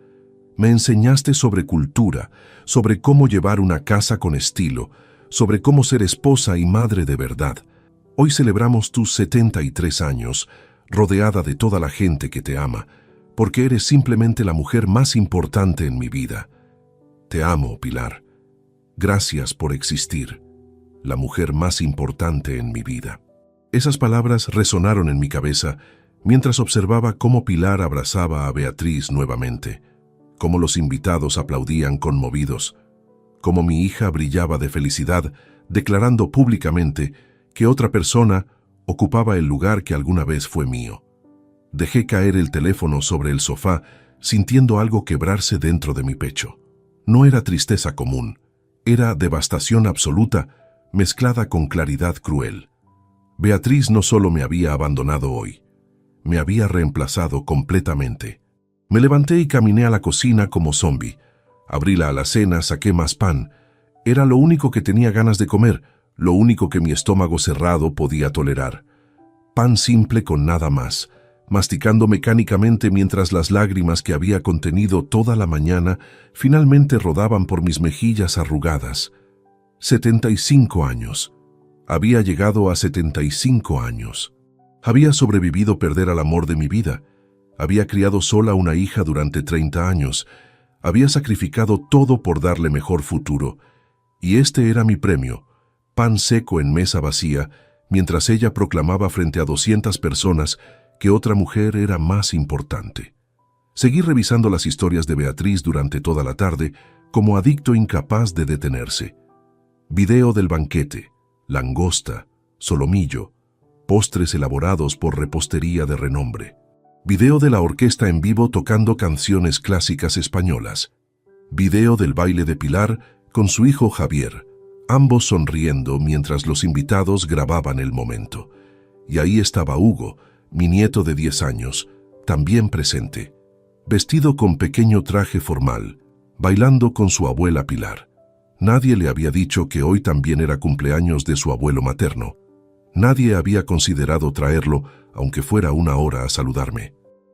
Me enseñaste sobre cultura, sobre cómo llevar una casa con estilo, sobre cómo ser esposa y madre de verdad. Hoy celebramos tus 73 años, rodeada de toda la gente que te ama, porque eres simplemente la mujer más importante en mi vida. Te amo, Pilar. Gracias por existir, la mujer más importante en mi vida. Esas palabras resonaron en mi cabeza mientras observaba cómo Pilar abrazaba a Beatriz nuevamente, cómo los invitados aplaudían conmovidos, cómo mi hija brillaba de felicidad, declarando públicamente que otra persona ocupaba el lugar que alguna vez fue mío. Dejé caer el teléfono sobre el sofá, sintiendo algo quebrarse dentro de mi pecho. No era tristeza común, era devastación absoluta, mezclada con claridad cruel. Beatriz no solo me había abandonado hoy, me había reemplazado completamente. Me levanté y caminé a la cocina como zombi. Abrí la alacena, saqué más pan. Era lo único que tenía ganas de comer, lo único que mi estómago cerrado podía tolerar. Pan simple con nada más, masticando mecánicamente mientras las lágrimas que había contenido toda la mañana finalmente rodaban por mis mejillas arrugadas. 75 años. Había llegado a 75 años. Había sobrevivido perder al amor de mi vida. Había criado sola una hija durante 30 años. Había sacrificado todo por darle mejor futuro. Y este era mi premio, pan seco en mesa vacía, mientras ella proclamaba frente a 200 personas que otra mujer era más importante. Seguí revisando las historias de Beatriz durante toda la tarde, como adicto incapaz de detenerse. Video del banquete, langosta, solomillo, postres elaborados por repostería de renombre. Video de la orquesta en vivo tocando canciones clásicas españolas. Video del baile de Pilar con su hijo Javier, ambos sonriendo mientras los invitados grababan el momento. Y ahí estaba Hugo, mi nieto de 10 años, también presente, vestido con pequeño traje formal, bailando con su abuela Pilar. Nadie le había dicho que hoy también era cumpleaños de su abuelo materno. Nadie había considerado traerlo, aunque fuera una hora a saludarme.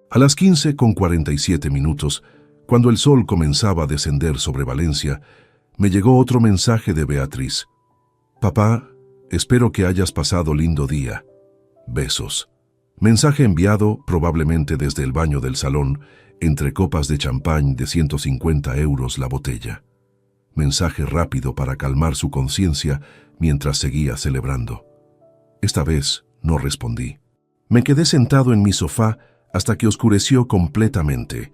A las 15:47, cuando el sol comenzaba a descender sobre Valencia, me llegó otro mensaje de Beatriz. Papá, espero que hayas pasado lindo día. Besos. Mensaje enviado, probablemente desde el baño del salón, entre copas de champán de 150 euros la botella. Mensaje rápido para calmar su conciencia mientras seguía celebrando. Esta vez no respondí. Me quedé sentado en mi sofá hasta que oscureció completamente,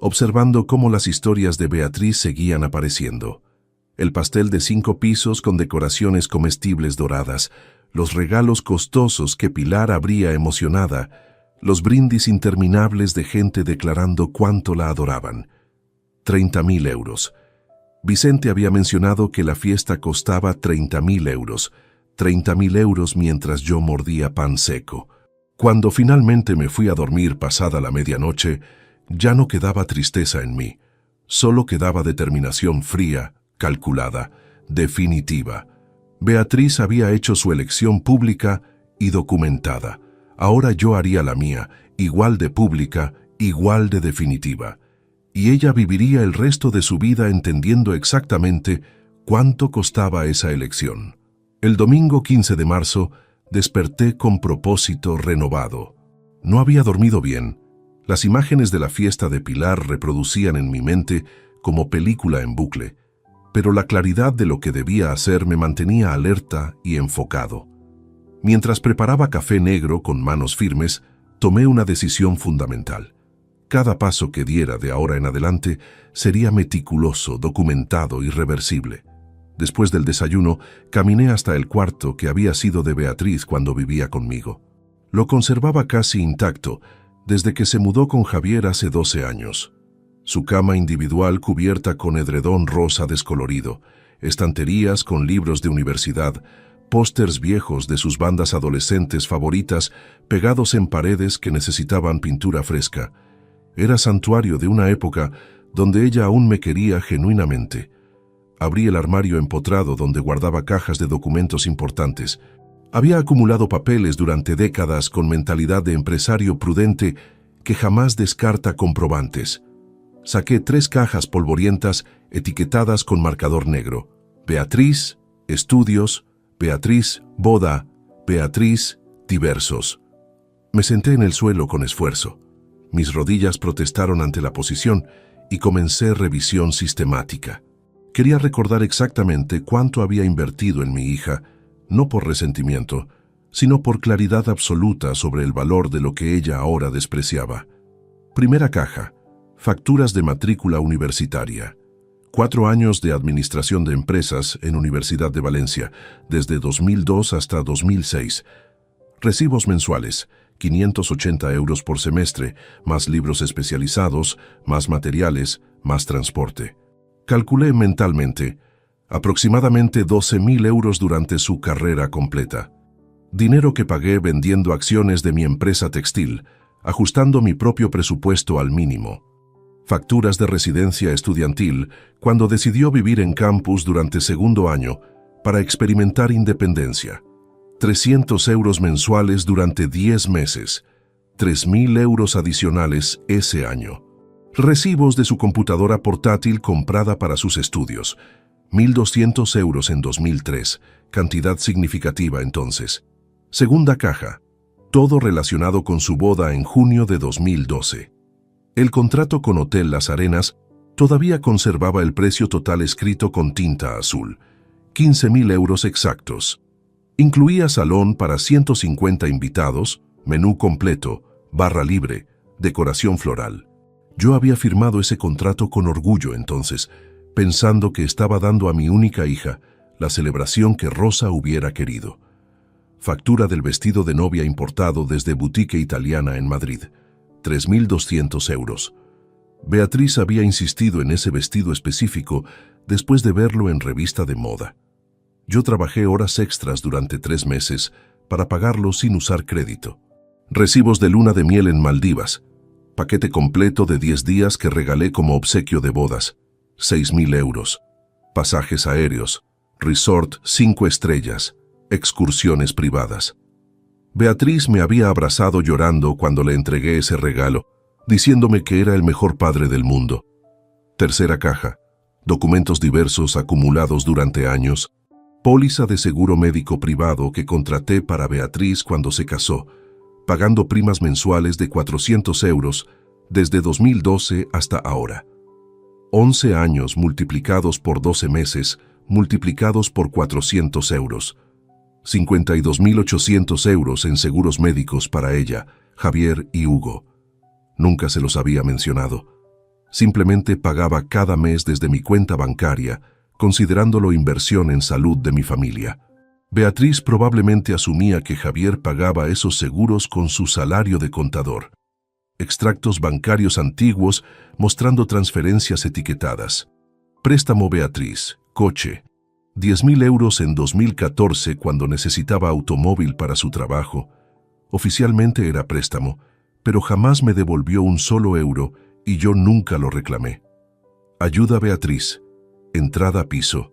observando cómo las historias de Beatriz seguían apareciendo. El pastel de 5 pisos con decoraciones comestibles doradas, los regalos costosos que Pilar abría emocionada, los brindis interminables de gente declarando cuánto la adoraban. 30.000 euros. Vicente había mencionado que la fiesta costaba 30.000 euros. 30.000 euros mientras yo mordía pan seco. Cuando finalmente me fui a dormir pasada la medianoche, ya no quedaba tristeza en mí. Solo quedaba determinación fría, calculada, definitiva. Beatriz había hecho su elección pública y documentada. Ahora yo haría la mía, igual de pública, igual de definitiva. Y ella viviría el resto de su vida entendiendo exactamente cuánto costaba esa elección. El domingo 15 de marzo desperté con propósito renovado. No había dormido bien. Las imágenes de la fiesta de Pilar reproducían en mi mente como película en bucle, pero la claridad de lo que debía hacer me mantenía alerta y enfocado. Mientras preparaba café negro con manos firmes, tomé una decisión fundamental. Cada paso que diera de ahora en adelante sería meticuloso, documentado, irreversible. Después del desayuno, caminé hasta el cuarto que había sido de Beatriz cuando vivía conmigo. Lo conservaba casi intacto desde que se mudó con Javier hace 12 años. Su cama individual cubierta con edredón rosa descolorido, estanterías con libros de universidad, pósters viejos de sus bandas adolescentes favoritas pegados en paredes que necesitaban pintura fresca. Era santuario de una época donde ella aún me quería genuinamente. Abrí el armario empotrado donde guardaba cajas de documentos importantes. Había acumulado papeles durante décadas con mentalidad de empresario prudente que jamás descarta comprobantes. Saqué 3 cajas polvorientas etiquetadas con marcador negro. Beatriz, estudios, Beatriz, boda, Beatriz, diversos. Me senté en el suelo con esfuerzo. Mis rodillas protestaron ante la posición y comencé revisión sistemática. Quería recordar exactamente cuánto había invertido en mi hija, no por resentimiento, sino por claridad absoluta sobre el valor de lo que ella ahora despreciaba. Primera caja, facturas de matrícula universitaria. 4 años de administración de empresas en Universidad de Valencia, desde 2002 hasta 2006. Recibos mensuales, 580 euros por semestre, más libros especializados, más materiales, más transporte. Calculé mentalmente, aproximadamente 12.000 euros durante su carrera completa. Dinero que pagué vendiendo acciones de mi empresa textil, ajustando mi propio presupuesto al mínimo. Facturas de residencia estudiantil cuando decidió vivir en campus durante segundo año para experimentar independencia. 300 euros mensuales durante 10 meses, 3.000 euros adicionales ese año. Recibos de su computadora portátil comprada para sus estudios, 1.200 euros en 2003, cantidad significativa entonces. Segunda caja, todo relacionado con su boda en junio de 2012. El contrato con Hotel Las Arenas todavía conservaba el precio total escrito con tinta azul, 15.000 euros exactos. Incluía salón para 150 invitados, menú completo, barra libre, decoración floral. Yo había firmado ese contrato con orgullo entonces, pensando que estaba dando a mi única hija la celebración que Rosa hubiera querido. Factura del vestido de novia importado desde boutique italiana en Madrid, 3.200 euros. Beatriz había insistido en ese vestido específico después de verlo en revista de moda. Yo trabajé horas extras durante 3 meses para pagarlo sin usar crédito. Recibos de luna de miel en Maldivas, paquete completo de 10 días que regalé como obsequio de bodas, 6.000 euros. Pasajes aéreos, resort 5 estrellas, excursiones privadas. Beatriz me había abrazado llorando cuando le entregué ese regalo, diciéndome que era el mejor padre del mundo. Tercera caja, documentos diversos acumulados durante años, póliza de seguro médico privado que contraté para Beatriz cuando se casó, pagando primas mensuales de 400 euros, desde 2012 hasta ahora. 11 años multiplicados por 12 meses, multiplicados por 400 euros. 52.800 euros en seguros médicos para ella, Javier y Hugo. Nunca se los había mencionado. Simplemente pagaba cada mes desde mi cuenta bancaria, considerándolo inversión en salud de mi familia. Beatriz probablemente asumía que Javier pagaba esos seguros con su salario de contador. Extractos bancarios antiguos mostrando transferencias etiquetadas. Préstamo Beatriz, coche. 10.000 euros en 2014 cuando necesitaba automóvil para su trabajo. Oficialmente era préstamo, pero jamás me devolvió un solo euro y yo nunca lo reclamé. Ayuda Beatriz. Entrada piso.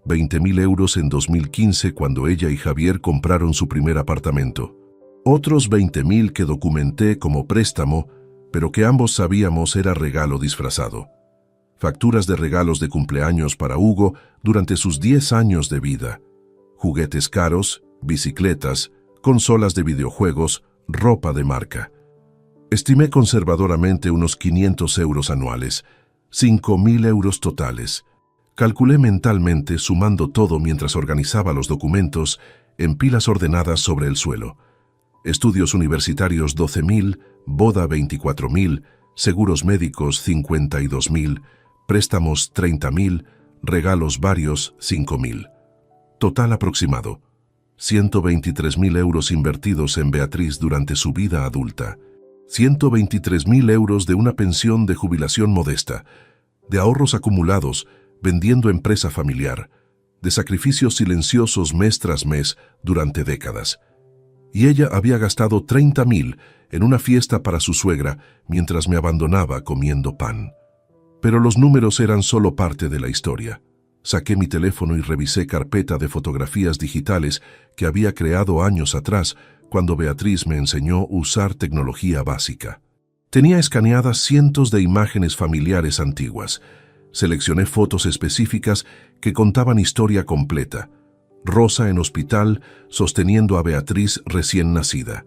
20.000 euros en 2015 cuando ella y Javier compraron su primer apartamento. Otros 20.000 que documenté como préstamo, pero que ambos sabíamos era regalo disfrazado. Facturas de regalos de cumpleaños para Hugo durante sus 10 años de vida. Juguetes caros, bicicletas, consolas de videojuegos, ropa de marca. Estimé conservadoramente unos 500 euros anuales, 5.000 euros totales. Calculé mentalmente sumando todo mientras organizaba los documentos en pilas ordenadas sobre el suelo. Estudios universitarios 12.000, boda 24.000, seguros médicos 52.000, préstamos 30.000, regalos varios 5.000. Total aproximado, 123.000 euros invertidos en Beatriz durante su vida adulta. 123.000 euros de una pensión de jubilación modesta, de ahorros acumulados, vendiendo empresa familiar, de sacrificios silenciosos mes tras mes durante décadas. Y ella había gastado 30.000 en una fiesta para su suegra mientras me abandonaba comiendo pan. Pero los números eran solo parte de la historia. Saqué mi teléfono y revisé carpeta de fotografías digitales que había creado años atrás cuando Beatriz me enseñó a usar tecnología básica. Tenía escaneadas cientos de imágenes familiares antiguas. Seleccioné fotos específicas que contaban historia completa. Rosa en hospital sosteniendo a Beatriz recién nacida.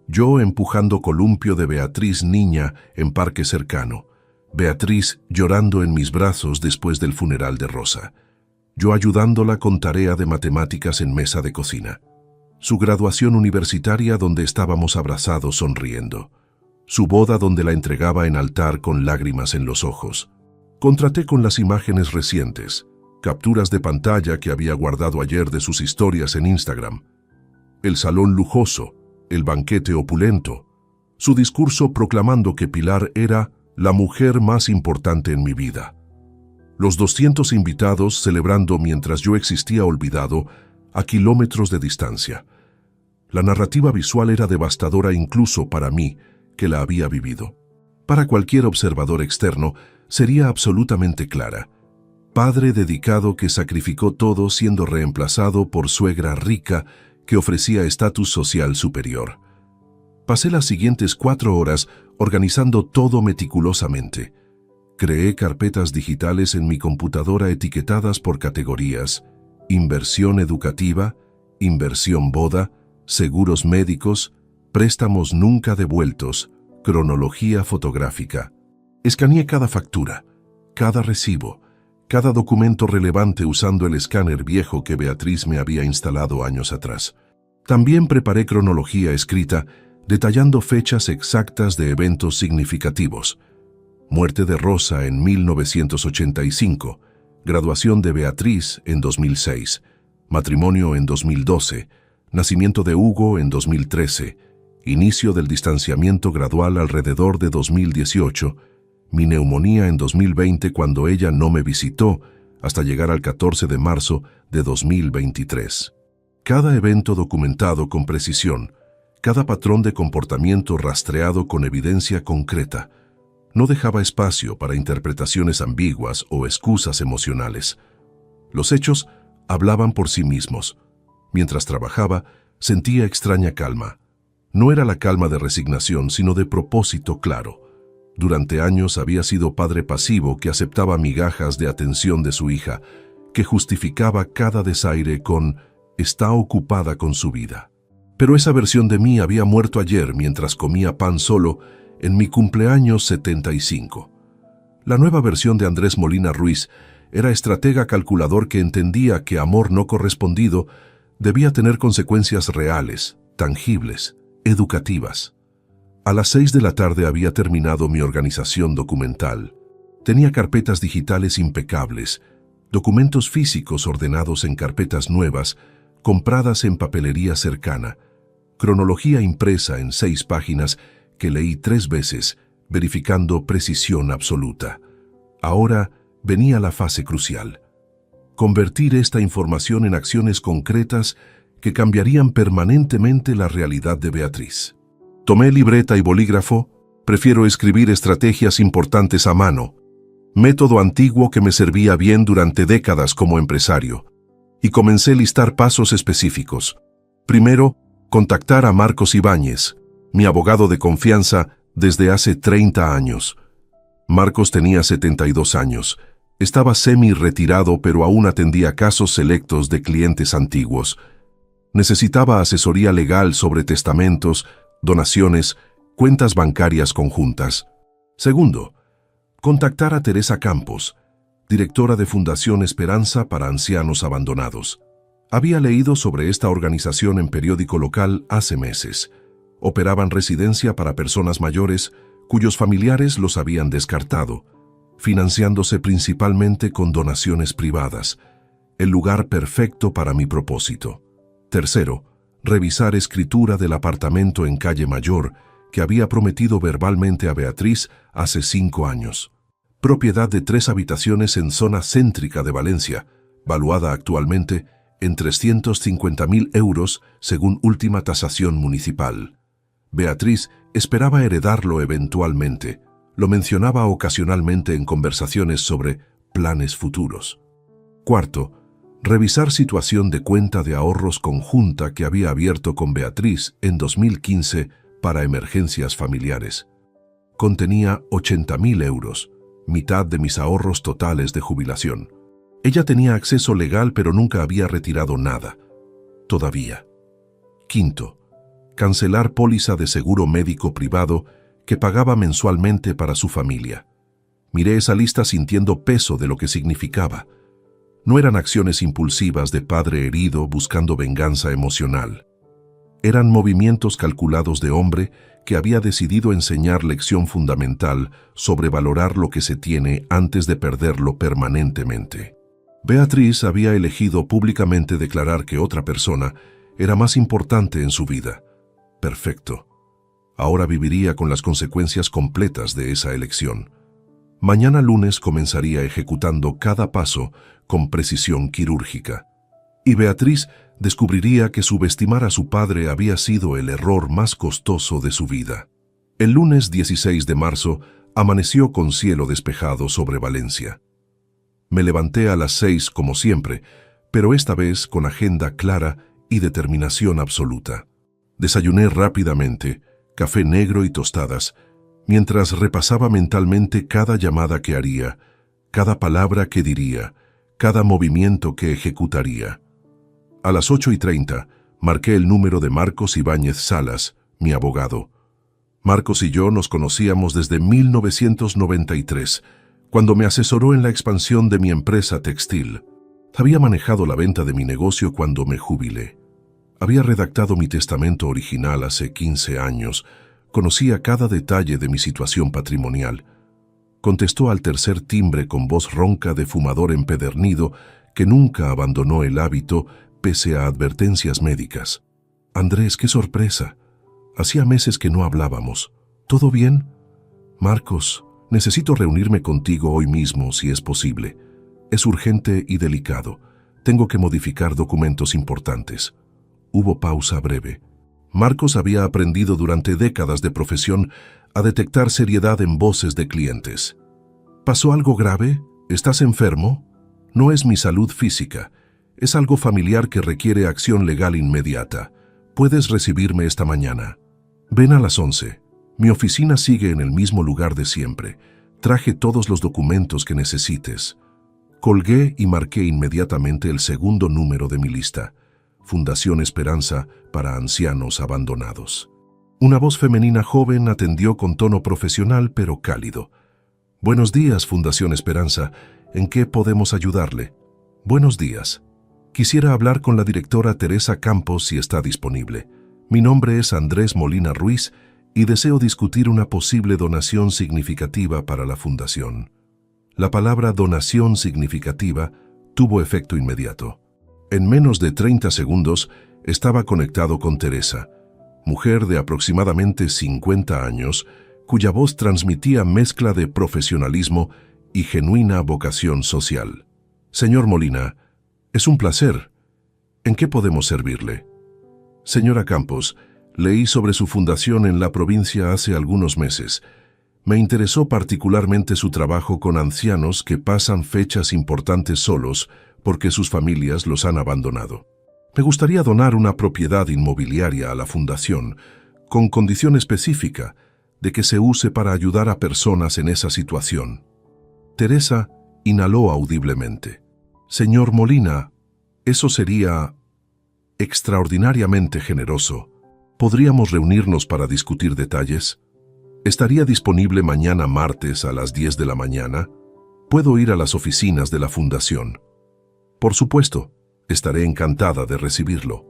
Yo empujando columpio de Beatriz niña en parque cercano. Beatriz llorando en mis brazos después del funeral de Rosa. Yo ayudándola con tarea de matemáticas en mesa de cocina. Su graduación universitaria donde estábamos abrazados sonriendo. Su boda donde la entregaba en altar con lágrimas en los ojos. Contraté con las imágenes recientes, capturas de pantalla que había guardado ayer de sus historias en Instagram. El salón lujoso, el banquete opulento, su discurso proclamando que Pilar era la mujer más importante en mi vida. Los 200 invitados celebrando mientras yo existía olvidado a kilómetros de distancia. La narrativa visual era devastadora incluso para mí, que la había vivido. Para cualquier observador externo, sería absolutamente clara. Padre dedicado que sacrificó todo siendo reemplazado por suegra rica que ofrecía estatus social superior. Pasé las siguientes 4 horas organizando todo meticulosamente. Creé carpetas digitales en mi computadora etiquetadas por categorías: inversión educativa, inversión boda, seguros médicos, préstamos nunca devueltos, cronología fotográfica. Escaneé cada factura, cada recibo, cada documento relevante usando el escáner viejo que Beatriz me había instalado años atrás. También preparé cronología escrita, detallando fechas exactas de eventos significativos. Muerte de Rosa en 1985, graduación de Beatriz en 2006, matrimonio en 2012, nacimiento de Hugo en 2013, inicio del distanciamiento gradual alrededor de 2018, mi neumonía en 2020 cuando ella no me visitó, hasta llegar al 14 de marzo de 2023. Cada evento documentado con precisión, cada patrón de comportamiento rastreado con evidencia concreta. No dejaba espacio para interpretaciones ambiguas o excusas emocionales. Los hechos hablaban por sí mismos. Mientras trabajaba, sentía extraña calma. No era la calma de resignación, sino de propósito claro. Durante años había sido padre pasivo que aceptaba migajas de atención de su hija, que justificaba cada desaire con «está ocupada con su vida». Pero esa versión de mí había muerto ayer mientras comía pan solo en mi cumpleaños 75. La nueva versión de Andrés Molina Ruiz era estratega calculador que entendía que amor no correspondido debía tener consecuencias reales, tangibles, educativas. A las 6 de la tarde había terminado mi organización documental. Tenía carpetas digitales impecables, documentos físicos ordenados en carpetas nuevas, compradas en papelería cercana, cronología impresa en 6 páginas que leí 3 veces, verificando precisión absoluta. Ahora venía la fase crucial: convertir esta información en acciones concretas que cambiarían permanentemente la realidad de Beatriz. Tomé libreta y bolígrafo. Prefiero escribir estrategias importantes a mano, método antiguo que me servía bien durante décadas como empresario, y comencé a listar pasos específicos. Primero, contactar a Marcos Ibáñez, mi abogado de confianza desde hace 30 años. Marcos tenía 72 años, estaba semi-retirado, pero aún atendía casos selectos de clientes antiguos. Necesitaba asesoría legal sobre testamentos, donaciones, cuentas bancarias conjuntas. Segundo, contactar a Teresa Campos, directora de Fundación Esperanza para Ancianos Abandonados. Había leído sobre esta organización en periódico local hace meses. Operaban residencia para personas mayores cuyos familiares los habían descartado, financiándose principalmente con donaciones privadas, el lugar perfecto para mi propósito. Tercero, revisar escritura del apartamento en Calle Mayor que había prometido verbalmente a Beatriz hace 5 años. Propiedad de 3 habitaciones en zona céntrica de Valencia, valuada actualmente en 350.000 euros según última tasación municipal. Beatriz esperaba heredarlo eventualmente. Lo mencionaba ocasionalmente en conversaciones sobre planes futuros. Cuarto, revisar situación de cuenta de ahorros conjunta que había abierto con Beatriz en 2015 para emergencias familiares. Contenía 80.000 euros, mitad de mis ahorros totales de jubilación. Ella tenía acceso legal, pero nunca había retirado nada. Todavía. Quinto, cancelar póliza de seguro médico privado que pagaba mensualmente para su familia. Miré esa lista sintiendo peso de lo que significaba. No eran acciones impulsivas de padre herido buscando venganza emocional. Eran movimientos calculados de hombre que había decidido enseñar lección fundamental sobre valorar lo que se tiene antes de perderlo permanentemente. Beatriz había elegido públicamente declarar que otra persona era más importante en su vida. Perfecto. Ahora viviría con las consecuencias completas de esa elección. Mañana lunes comenzaría ejecutando cada paso con precisión quirúrgica. Y Beatriz descubriría que subestimar a su padre había sido el error más costoso de su vida. El lunes 16 de marzo amaneció con cielo despejado sobre Valencia. Me levanté a las 6 como siempre, pero esta vez con agenda clara y determinación absoluta. Desayuné rápidamente, café negro y tostadas, mientras repasaba mentalmente cada llamada que haría, cada palabra que diría, cada movimiento que ejecutaría. A las 8:30 marqué el número de Marcos Ibáñez Salas, mi abogado. Marcos y yo nos conocíamos desde 1993, cuando me asesoró en la expansión de mi empresa textil. Había manejado la venta de mi negocio cuando me jubilé. Había redactado mi testamento original hace 15 años. Conocía cada detalle de mi situación patrimonial. Contestó al tercer timbre con voz ronca de fumador empedernido que nunca abandonó el hábito pese a advertencias médicas. Andrés, qué sorpresa. Hacía meses que no hablábamos. ¿Todo bien? Marcos, necesito reunirme contigo hoy mismo si es posible. Es urgente y delicado. Tengo que modificar documentos importantes. Hubo pausa breve. Marcos había aprendido durante décadas de profesión a detectar seriedad en voces de clientes. ¿Pasó algo grave? ¿Estás enfermo? No es mi salud física. Es algo familiar que requiere acción legal inmediata. Puedes recibirme esta mañana. Ven a las 11. Mi oficina sigue en el mismo lugar de siempre. Traje todos los documentos que necesites. Colgué y marqué inmediatamente el segundo número de mi lista. Fundación Esperanza para Ancianos Abandonados. Una voz femenina joven atendió con tono profesional pero cálido. Buenos días, Fundación Esperanza. ¿En qué podemos ayudarle? Buenos días. Quisiera hablar con la directora Teresa Campos si está disponible. Mi nombre es Andrés Molina Ruiz y deseo discutir una posible donación significativa para la Fundación. La palabra donación significativa tuvo efecto inmediato. En menos de 30 segundos estaba conectado con Teresa, mujer de aproximadamente 50 años, cuya voz transmitía mezcla de profesionalismo y genuina vocación social. Señor Molina, es un placer. ¿En qué podemos servirle? Señora Campos, leí sobre su fundación en la provincia hace algunos meses. Me interesó particularmente su trabajo con ancianos que pasan fechas importantes solos porque sus familias los han abandonado. Me gustaría donar una propiedad inmobiliaria a la fundación, con condición específica de que se use para ayudar a personas en esa situación. Teresa inhaló audiblemente. Señor Molina, eso sería extraordinariamente generoso. ¿Podríamos reunirnos para discutir detalles? ¿Estaría disponible mañana martes a las 10 de la mañana? ¿Puedo ir a las oficinas de la fundación? Por supuesto, estaré encantada de recibirlo.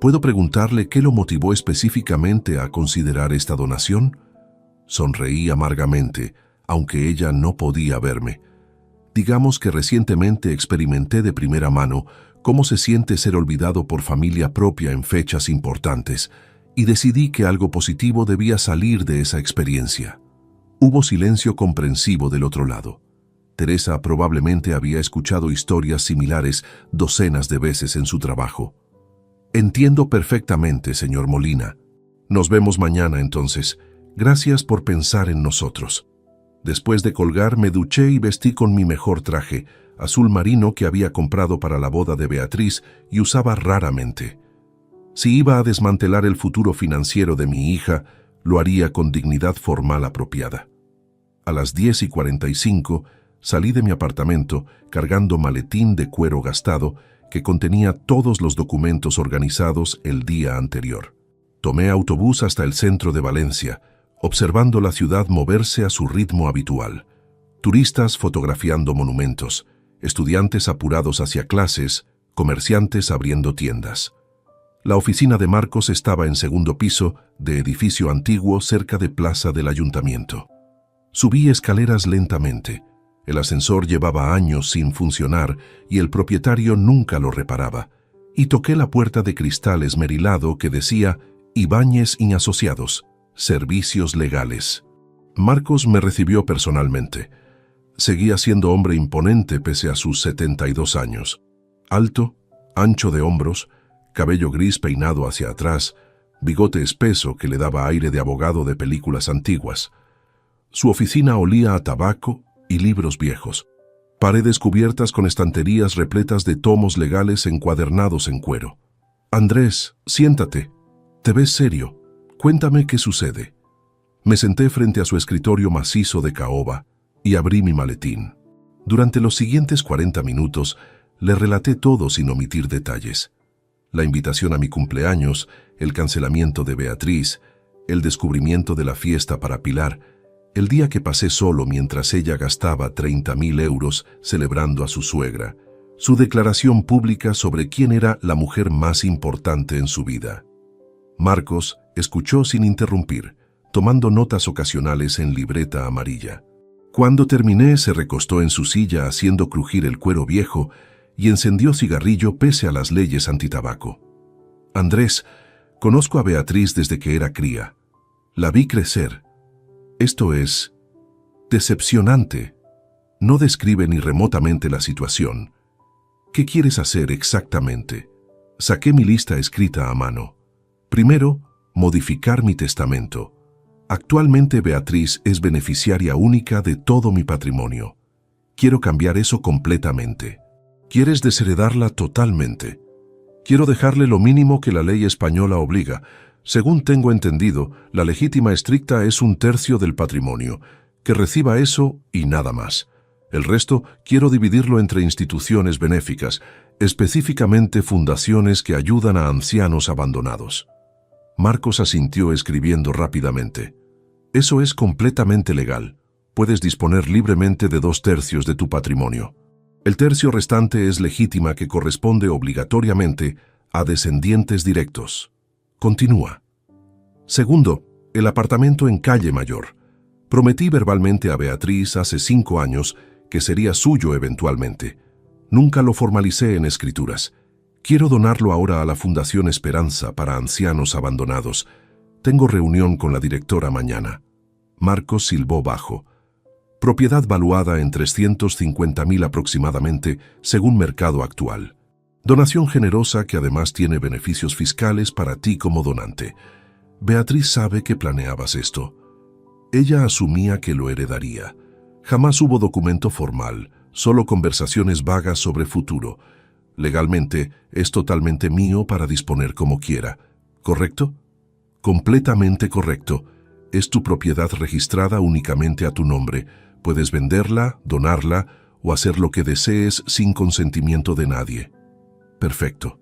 ¿Puedo preguntarle qué lo motivó específicamente a considerar esta donación? Sonreí amargamente, aunque ella no podía verme. Digamos que recientemente experimenté de primera mano cómo se siente ser olvidado por familia propia en fechas importantes, y decidí que algo positivo debía salir de esa experiencia. Hubo silencio comprensivo del otro lado. Teresa probablemente había escuchado historias similares docenas de veces en su trabajo. Entiendo perfectamente, señor Molina. Nos vemos mañana entonces. Gracias por pensar en nosotros. Después de colgar, me duché y vestí con mi mejor traje, azul marino que había comprado para la boda de Beatriz y usaba raramente. Si iba a desmantelar el futuro financiero de mi hija, lo haría con dignidad formal apropiada. A las 10:45 salí de mi apartamento cargando maletín de cuero gastado que contenía todos los documentos organizados el día anterior. Tomé autobús hasta el centro de Valencia, observando la ciudad moverse a su ritmo habitual. Turistas fotografiando monumentos, estudiantes apurados hacia clases, comerciantes abriendo tiendas. La oficina de Marcos estaba en segundo piso de edificio antiguo cerca de Plaza del Ayuntamiento. Subí escaleras lentamente. El ascensor llevaba años sin funcionar y el propietario nunca lo reparaba. Y toqué la puerta de cristal esmerilado que decía Ibáñez y Asociados, Servicios Legales. Marcos me recibió personalmente. Seguía siendo hombre imponente pese a sus 72 años. Alto, ancho de hombros, cabello gris peinado hacia atrás, bigote espeso que le daba aire de abogado de películas antiguas. Su oficina olía a tabaco y libros viejos. Paredes cubiertas con estanterías repletas de tomos legales encuadernados en cuero. Andrés, siéntate. Te ves serio. Cuéntame qué sucede. Me senté frente a su escritorio macizo de caoba y abrí mi maletín. Durante los siguientes 40 minutos le relaté todo sin omitir detalles. La invitación a mi cumpleaños, el cancelamiento de Beatriz, el descubrimiento de la fiesta para Pilar, el día que pasé solo mientras ella gastaba 30.000 euros celebrando a su suegra, su declaración pública sobre quién era la mujer más importante en su vida. Marcos escuchó sin interrumpir, tomando notas ocasionales en libreta amarilla. Cuando terminé, se recostó en su silla haciendo crujir el cuero viejo y encendió cigarrillo pese a las leyes antitabaco. Andrés, conozco a Beatriz desde que era cría. La vi crecer. Esto es decepcionante. No describe ni remotamente la situación. ¿Qué quieres hacer exactamente? Saqué mi lista escrita a mano. Primero, modificar mi testamento. Actualmente Beatriz es beneficiaria única de todo mi patrimonio. Quiero cambiar eso completamente. ¿Quieres desheredarla totalmente? Quiero dejarle lo mínimo que la ley española obliga. Según tengo entendido, la legítima estricta es 1/3 del patrimonio. Que reciba eso y nada más. El resto quiero dividirlo entre instituciones benéficas, específicamente fundaciones que ayudan a ancianos abandonados. Marcos asintió escribiendo rápidamente. Eso es completamente legal. Puedes disponer libremente de 2/3 de tu patrimonio. El tercio restante es legítima que corresponde obligatoriamente a descendientes directos. Continúa. Segundo, el apartamento en Calle Mayor. Prometí verbalmente a Beatriz hace 5 años que sería suyo eventualmente. Nunca lo formalicé en escrituras. Quiero donarlo ahora a la Fundación Esperanza para Ancianos Abandonados. Tengo reunión con la directora mañana. Marcos silbó bajo. Propiedad valuada en 350.000 aproximadamente, según mercado actual. Donación generosa que además tiene beneficios fiscales para ti como donante. Beatriz sabe que planeabas esto. Ella asumía que lo heredaría. Jamás hubo documento formal, solo conversaciones vagas sobre futuro. Legalmente, es totalmente mío para disponer como quiera. ¿Correcto? Completamente correcto. Es tu propiedad registrada únicamente a tu nombre. Puedes venderla, donarla o hacer lo que desees sin consentimiento de nadie. Perfecto.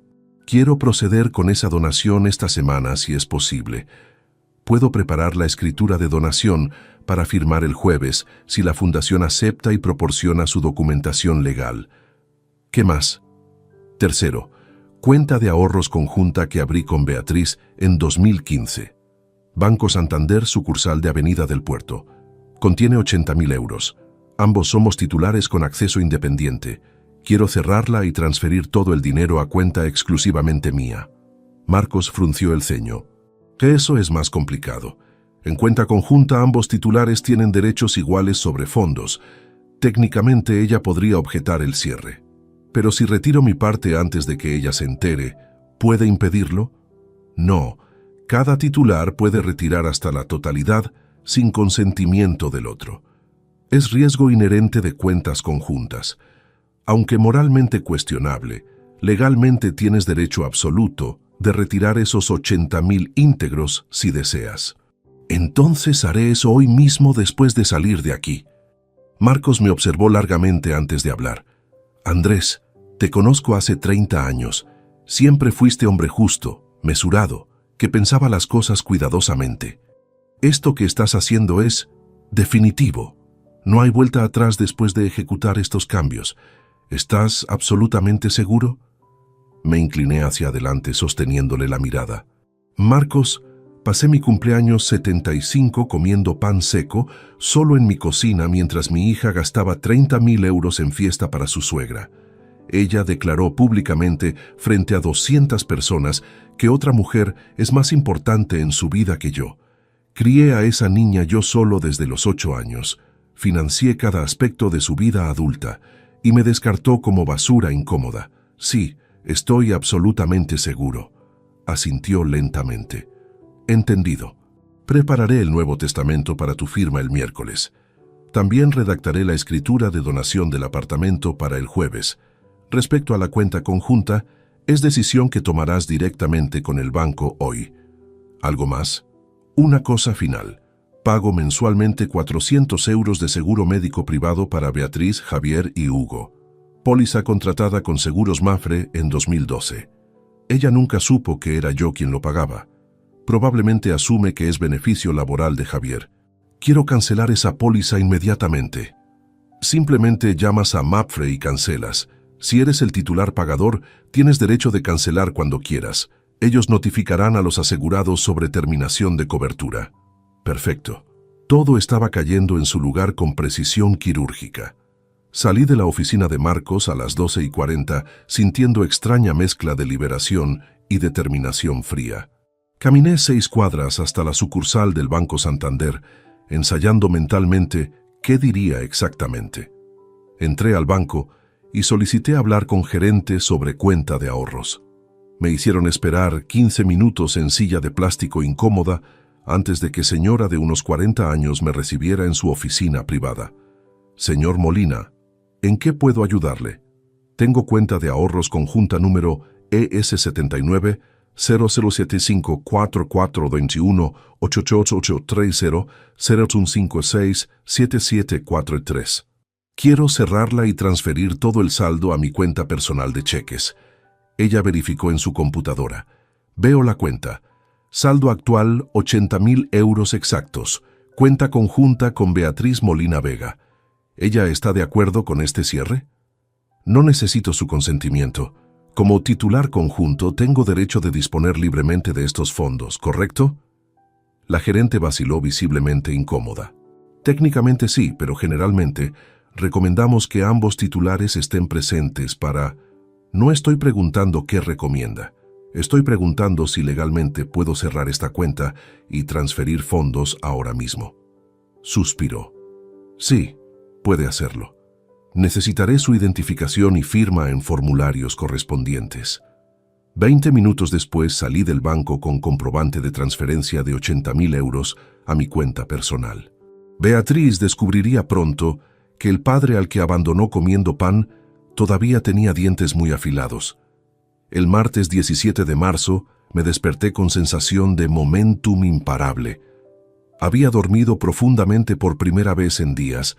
Quiero proceder con esa donación esta semana si es posible. Puedo preparar la escritura de donación para firmar el jueves si la fundación acepta y proporciona su documentación legal. ¿Qué más? Tercero, cuenta de ahorros conjunta que abrí con Beatriz en 2015. Banco Santander, sucursal de Avenida del Puerto. Contiene 80.000 euros. Ambos somos titulares con acceso independiente. Quiero cerrarla y transferir todo el dinero a cuenta exclusivamente mía. Marcos frunció el ceño. Que eso es más complicado. En cuenta conjunta ambos titulares tienen derechos iguales sobre fondos. Técnicamente ella podría objetar el cierre. Pero si retiro mi parte antes de que ella se entere, ¿puede impedirlo? No. Cada titular puede retirar hasta la totalidad sin consentimiento del otro. Es riesgo inherente de cuentas conjuntas. Aunque moralmente cuestionable, legalmente tienes derecho absoluto de retirar esos 80.000 íntegros si deseas. Entonces haré eso hoy mismo después de salir de aquí. Marcos me observó largamente antes de hablar. Andrés, te conozco hace 30 años. Siempre fuiste hombre justo, mesurado, que pensaba las cosas cuidadosamente. Esto que estás haciendo es definitivo. No hay vuelta atrás después de ejecutar estos cambios. ¿Estás absolutamente seguro? Me incliné hacia adelante sosteniéndole la mirada. Marcos, pasé mi cumpleaños 75 comiendo pan seco solo en mi cocina mientras mi hija gastaba 30.000 euros en fiesta para su suegra. Ella declaró públicamente frente a 200 personas que otra mujer es más importante en su vida que yo. Crié a esa niña yo solo desde los 8 años. Financié cada aspecto de su vida adulta y me descartó como basura incómoda. Sí, estoy absolutamente seguro. Asintió lentamente. Entendido. Prepararé el Nuevo Testamento para tu firma el miércoles. También redactaré la escritura de donación del apartamento para el jueves. Respecto a la cuenta conjunta, es decisión que tomarás directamente con el banco hoy. ¿Algo más? Una cosa final. Pago mensualmente 400 euros de seguro médico privado para Beatriz, Javier y Hugo. Póliza contratada con Seguros Mapfre en 2012. Ella nunca supo que era yo quien lo pagaba. Probablemente asume que es beneficio laboral de Javier. Quiero cancelar esa póliza inmediatamente. Simplemente llamas a Mapfre y cancelas. Si eres el titular pagador, tienes derecho de cancelar cuando quieras. Ellos notificarán a los asegurados sobre terminación de cobertura. Perfecto. Todo estaba cayendo en su lugar con precisión quirúrgica. Salí de la oficina de Marcos a las 12:40, sintiendo extraña mezcla de liberación y determinación fría. Caminé 6 cuadras hasta la sucursal del Banco Santander, ensayando mentalmente qué diría exactamente. Entré al banco y solicité hablar con gerente sobre cuenta de ahorros. Me hicieron esperar 15 minutos en silla de plástico incómoda antes de que señora de unos 40 años me recibiera en su oficina privada. Señor Molina, ¿en qué puedo ayudarle? Tengo cuenta de ahorros conjunta número ES79 0075 4421 88830 0156 7743. Quiero cerrarla y transferir todo el saldo a mi cuenta personal de cheques. Ella verificó en su computadora. Veo la cuenta. Saldo actual, 80.000 euros exactos. Cuenta conjunta con Beatriz Molina Vega. ¿Ella está de acuerdo con este cierre? No necesito su consentimiento. Como titular conjunto, tengo derecho de disponer libremente de estos fondos, ¿correcto? La gerente vaciló visiblemente incómoda. Técnicamente sí, pero generalmente recomendamos que ambos titulares estén presentes para... No estoy preguntando qué recomienda. Estoy preguntando si legalmente puedo cerrar esta cuenta y transferir fondos ahora mismo. Suspiró. Sí, puede hacerlo. Necesitaré su identificación y firma en formularios correspondientes. 20 minutos después salí del banco con comprobante de transferencia de 80.000 euros a mi cuenta personal. Beatriz descubriría pronto que el padre al que abandonó comiendo pan todavía tenía dientes muy afilados. El martes 17 de marzo me desperté con sensación de momentum imparable. Había dormido profundamente por primera vez en días,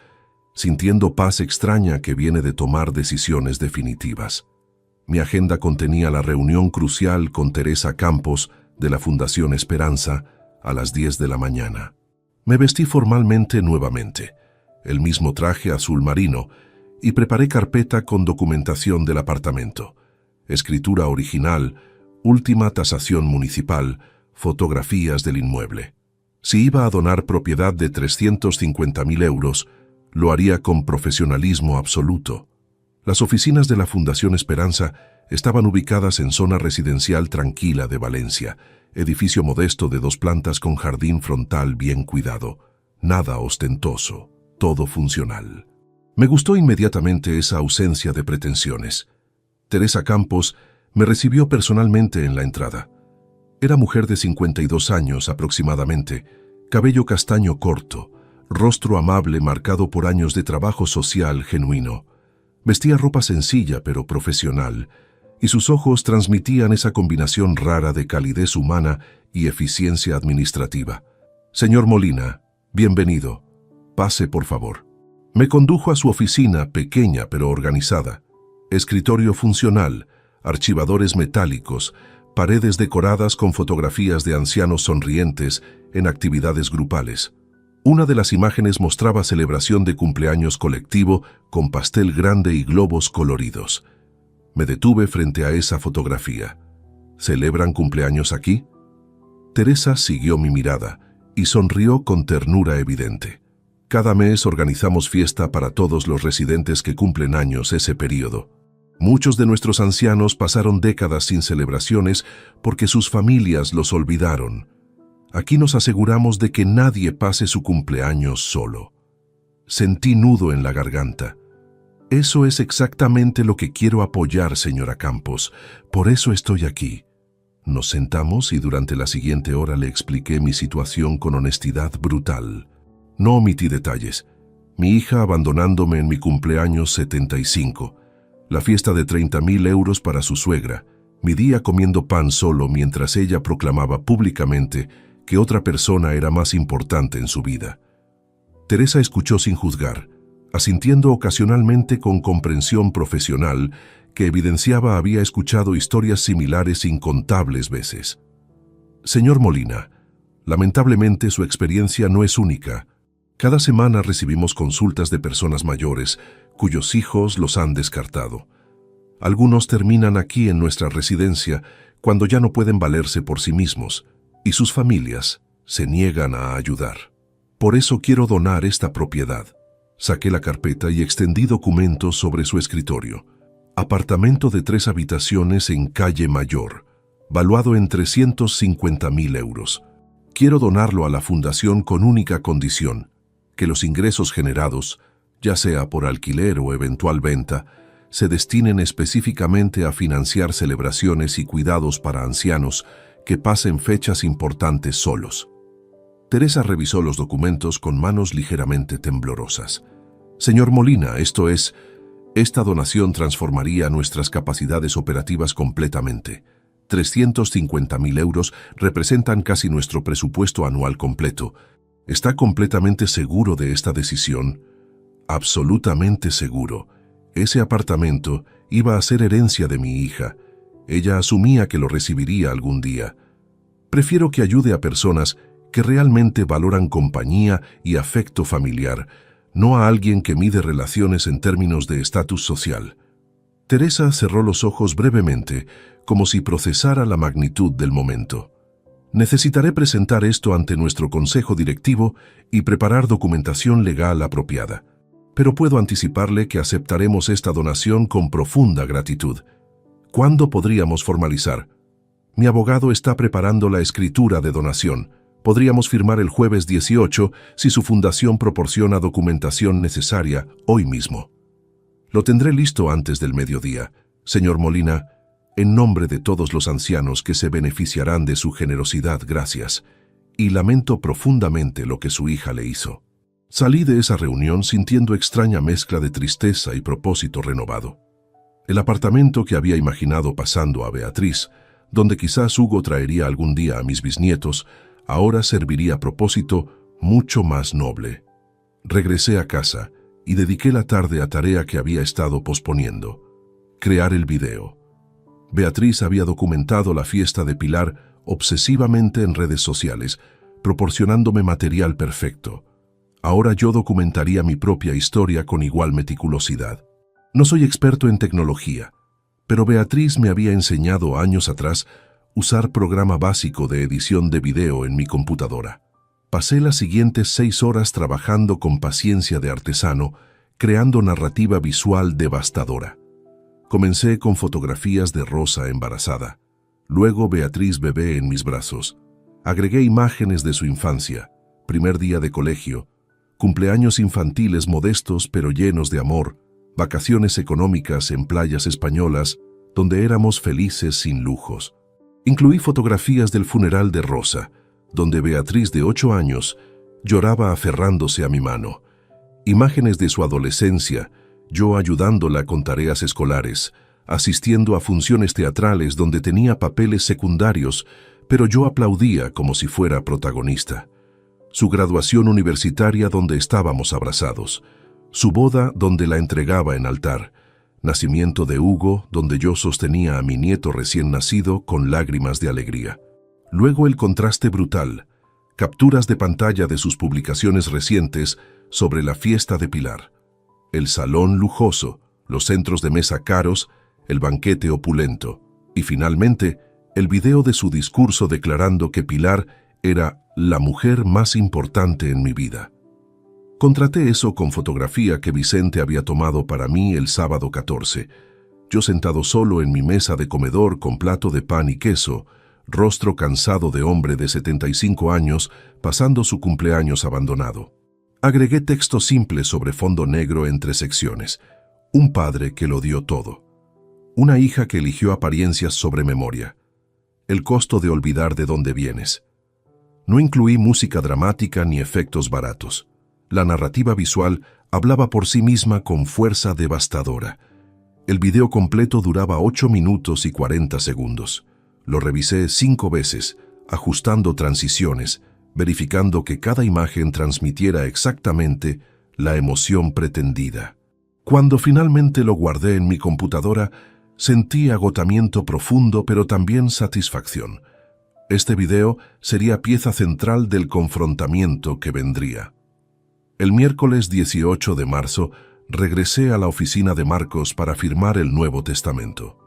sintiendo paz extraña que viene de tomar decisiones definitivas. Mi agenda contenía la reunión crucial con Teresa Campos de la Fundación Esperanza a las 10 de la mañana. Me vestí formalmente nuevamente, el mismo traje azul marino, y preparé carpeta con documentación del apartamento, escritura original, última tasación municipal, fotografías del inmueble. Si iba a donar propiedad de 350.000 euros, lo haría con profesionalismo absoluto. Las oficinas de la Fundación Esperanza estaban ubicadas en zona residencial tranquila de Valencia, edificio modesto de 2 plantas con jardín frontal bien cuidado. Nada ostentoso, todo funcional. Me gustó inmediatamente esa ausencia de pretensiones. Teresa Campos me recibió personalmente en la entrada. Era mujer de 52 años aproximadamente, cabello castaño corto, rostro amable marcado por años de trabajo social genuino. Vestía ropa sencilla pero profesional, y sus ojos transmitían esa combinación rara de calidez humana y eficiencia administrativa. Señor Molina, bienvenido. Pase, por favor. Me condujo a su oficina, pequeña pero organizada. Escritorio funcional, archivadores metálicos, paredes decoradas con fotografías de ancianos sonrientes en actividades grupales. Una de las imágenes mostraba celebración de cumpleaños colectivo con pastel grande y globos coloridos. Me detuve frente a esa fotografía. ¿Celebran cumpleaños aquí? Teresa siguió mi mirada y sonrió con ternura evidente. Cada mes organizamos fiesta para todos los residentes que cumplen años ese periodo. Muchos de nuestros ancianos pasaron décadas sin celebraciones porque sus familias los olvidaron. Aquí nos aseguramos de que nadie pase su cumpleaños solo. Sentí nudo en la garganta. Eso es exactamente lo que quiero apoyar, señora Campos. Por eso estoy aquí. Nos sentamos y durante la siguiente hora le expliqué mi situación con honestidad brutal. No omití detalles. Mi hija abandonándome en mi cumpleaños 75. La fiesta de 30.000 euros para su suegra. Mi día comiendo pan solo mientras ella proclamaba públicamente que otra persona era más importante en su vida. Teresa escuchó sin juzgar, asintiendo ocasionalmente con comprensión profesional que evidenciaba había escuchado historias similares incontables veces. Señor Molina, lamentablemente su experiencia no es única. Cada semana recibimos consultas de personas mayores cuyos hijos los han descartado. Algunos terminan aquí en nuestra residencia cuando ya no pueden valerse por sí mismos y sus familias se niegan a ayudar. Por eso quiero donar esta propiedad. Saqué la carpeta y extendí documentos sobre su escritorio. Apartamento de 3 habitaciones en Calle Mayor, valuado en 350.000 euros. Quiero donarlo a la fundación con única condición, que los ingresos generados, ya sea por alquiler o eventual venta, se destinen específicamente a financiar celebraciones y cuidados para ancianos que pasen fechas importantes solos. Teresa revisó los documentos con manos ligeramente temblorosas. Señor Molina, esta donación transformaría nuestras capacidades operativas completamente. 350.000 euros representan casi nuestro presupuesto anual completo. ¿Está completamente seguro de esta decisión? Absolutamente seguro. Ese apartamento iba a ser herencia de mi hija. Ella asumía que lo recibiría algún día. Prefiero que ayude a personas que realmente valoran compañía y afecto familiar, no a alguien que mide relaciones en términos de estatus social. Teresa cerró los ojos brevemente, como si procesara la magnitud del momento. Necesitaré presentar esto ante nuestro consejo directivo y preparar documentación legal apropiada. Pero puedo anticiparle que aceptaremos esta donación con profunda gratitud. ¿Cuándo podríamos formalizar? Mi abogado está preparando la escritura de donación. Podríamos firmar el jueves 18 si su fundación proporciona documentación necesaria hoy mismo. Lo tendré listo antes del mediodía. Señor Molina, en nombre de todos los ancianos que se beneficiarán de su generosidad, gracias. Y lamento profundamente lo que su hija le hizo. Salí de esa reunión sintiendo extraña mezcla de tristeza y propósito renovado. El apartamento que había imaginado pasando a Beatriz, donde quizás Hugo traería algún día a mis bisnietos, ahora serviría a propósito mucho más noble. Regresé a casa y dediqué la tarde a tarea que había estado posponiendo: crear el video. Beatriz había documentado la fiesta de Pilar obsesivamente en redes sociales, proporcionándome material perfecto. Ahora yo documentaría mi propia historia con igual meticulosidad. No soy experto en tecnología, pero Beatriz me había enseñado años atrás usar programa básico de edición de video en mi computadora. Pasé las siguientes 6 horas trabajando con paciencia de artesano, creando narrativa visual devastadora. Comencé con fotografías de Rosa embarazada, luego Beatriz bebé en mis brazos. Agregué imágenes de su infancia, primer día de colegio, cumpleaños infantiles modestos pero llenos de amor, vacaciones económicas en playas españolas, donde éramos felices sin lujos. Incluí fotografías del funeral de Rosa, donde Beatriz de 8 años lloraba aferrándose a mi mano. Imágenes de su adolescencia, yo ayudándola con tareas escolares, asistiendo a funciones teatrales donde tenía papeles secundarios, pero yo aplaudía como si fuera protagonista. Su graduación universitaria donde estábamos abrazados, su boda donde la entregaba en altar, nacimiento de Hugo donde yo sostenía a mi nieto recién nacido con lágrimas de alegría. Luego el contraste brutal, capturas de pantalla de sus publicaciones recientes sobre la fiesta de Pilar, el salón lujoso, los centros de mesa caros, el banquete opulento y finalmente el video de su discurso declarando que Pilar era la mujer más importante en mi vida. Contraté eso con fotografía que Vicente había tomado para mí el sábado 14. Yo sentado solo en mi mesa de comedor con plato de pan y queso, rostro cansado de hombre de 75 años, pasando su cumpleaños abandonado. Agregué texto simple sobre fondo negro entre secciones. Un padre que lo dio todo. Una hija que eligió apariencias sobre memoria. El costo de olvidar de dónde vienes. No incluí música dramática ni efectos baratos. La narrativa visual hablaba por sí misma con fuerza devastadora. El video completo duraba 8 minutos y 40 segundos. Lo revisé 5 veces, ajustando transiciones, verificando que cada imagen transmitiera exactamente la emoción pretendida. Cuando finalmente lo guardé en mi computadora, sentí agotamiento profundo pero también satisfacción. Este video sería pieza central del confrontamiento que vendría. El miércoles 18 de marzo regresé a la oficina de Marcos para firmar el Nuevo Testamento.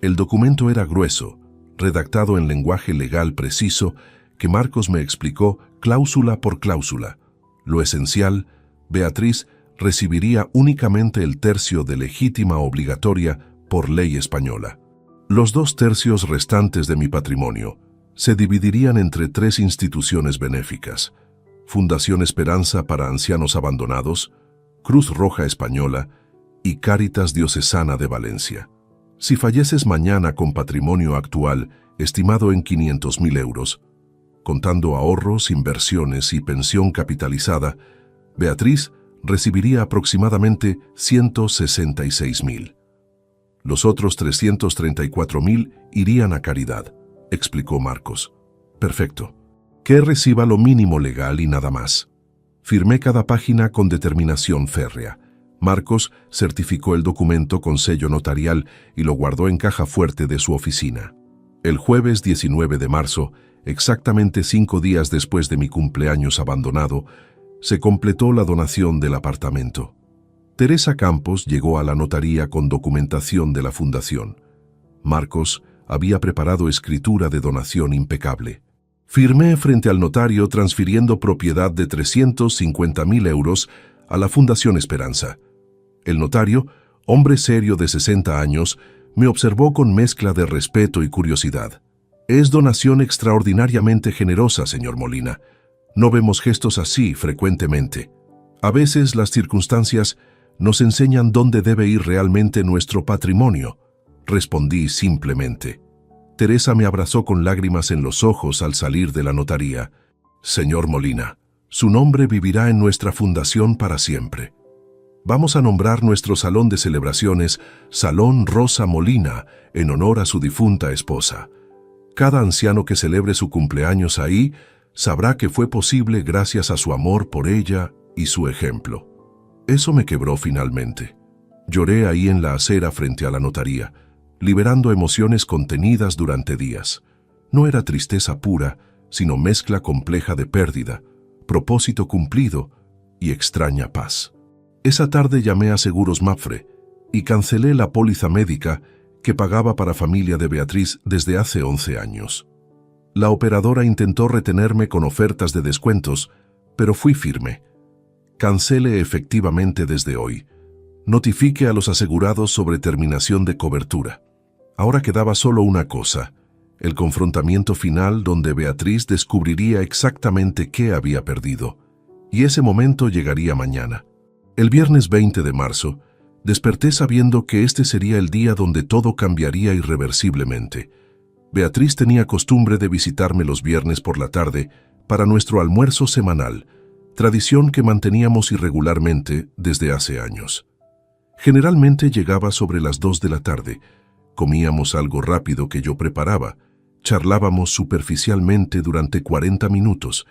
El documento era grueso, redactado en lenguaje legal preciso que Marcos me explicó cláusula por cláusula. Lo esencial, Beatriz recibiría únicamente el tercio de legítima obligatoria por ley española. Los 2 tercios restantes de mi patrimonio se dividirían entre 3 instituciones benéficas: Fundación Esperanza para Ancianos Abandonados, Cruz Roja Española y Cáritas Diocesana de Valencia. Si falleces mañana con patrimonio actual estimado en 500.000 euros, contando ahorros, inversiones y pensión capitalizada, Beatriz recibiría aproximadamente 166.000. Los otros 334.000 irían a caridad, explicó Marcos. Perfecto. Que reciba lo mínimo legal y nada más. Firmé cada página con determinación férrea. Marcos certificó el documento con sello notarial y lo guardó en caja fuerte de su oficina. El jueves 19 de marzo exactamente 5 días después de mi cumpleaños abandonado, se completó la donación del apartamento. Teresa Campos llegó a la notaría con documentación de la fundación. Marcos había preparado escritura de donación impecable. Firmé frente al notario transfiriendo propiedad de 350.000 euros a la Fundación Esperanza. El notario, hombre serio de 60 años, me observó con mezcla de respeto y curiosidad. Es donación extraordinariamente generosa, señor Molina. No vemos gestos así frecuentemente. A veces las circunstancias nos enseñan dónde debe ir realmente nuestro patrimonio, respondí simplemente. Teresa me abrazó con lágrimas en los ojos al salir de la notaría. Señor Molina, su nombre vivirá en nuestra fundación para siempre. Vamos a nombrar nuestro salón de celebraciones Salón Rosa Molina, en honor a su difunta esposa. Cada anciano que celebre su cumpleaños ahí sabrá que fue posible gracias a su amor por ella y su ejemplo. Eso me quebró finalmente. Lloré ahí en la acera frente a la notaría, liberando emociones contenidas durante días. No era tristeza pura, sino mezcla compleja de pérdida, propósito cumplido y extraña paz. Esa tarde llamé a Seguros Mapfre y cancelé la póliza médica que pagaba para familia de Beatriz desde hace 11 años. La operadora intentó retenerme con ofertas de descuentos, pero fui firme. Cancele efectivamente desde hoy. Notifique a los asegurados sobre terminación de cobertura. Ahora quedaba solo una cosa, el confrontamiento final donde Beatriz descubriría exactamente qué había perdido, y ese momento llegaría mañana. El viernes 20 de marzo, desperté sabiendo que este sería el día donde todo cambiaría irreversiblemente. Beatriz tenía costumbre de visitarme los viernes por la tarde para nuestro almuerzo semanal, tradición que manteníamos irregularmente desde hace años. Generalmente llegaba sobre las 2 de la tarde, comíamos algo rápido que yo preparaba, charlábamos superficialmente durante 40 minutos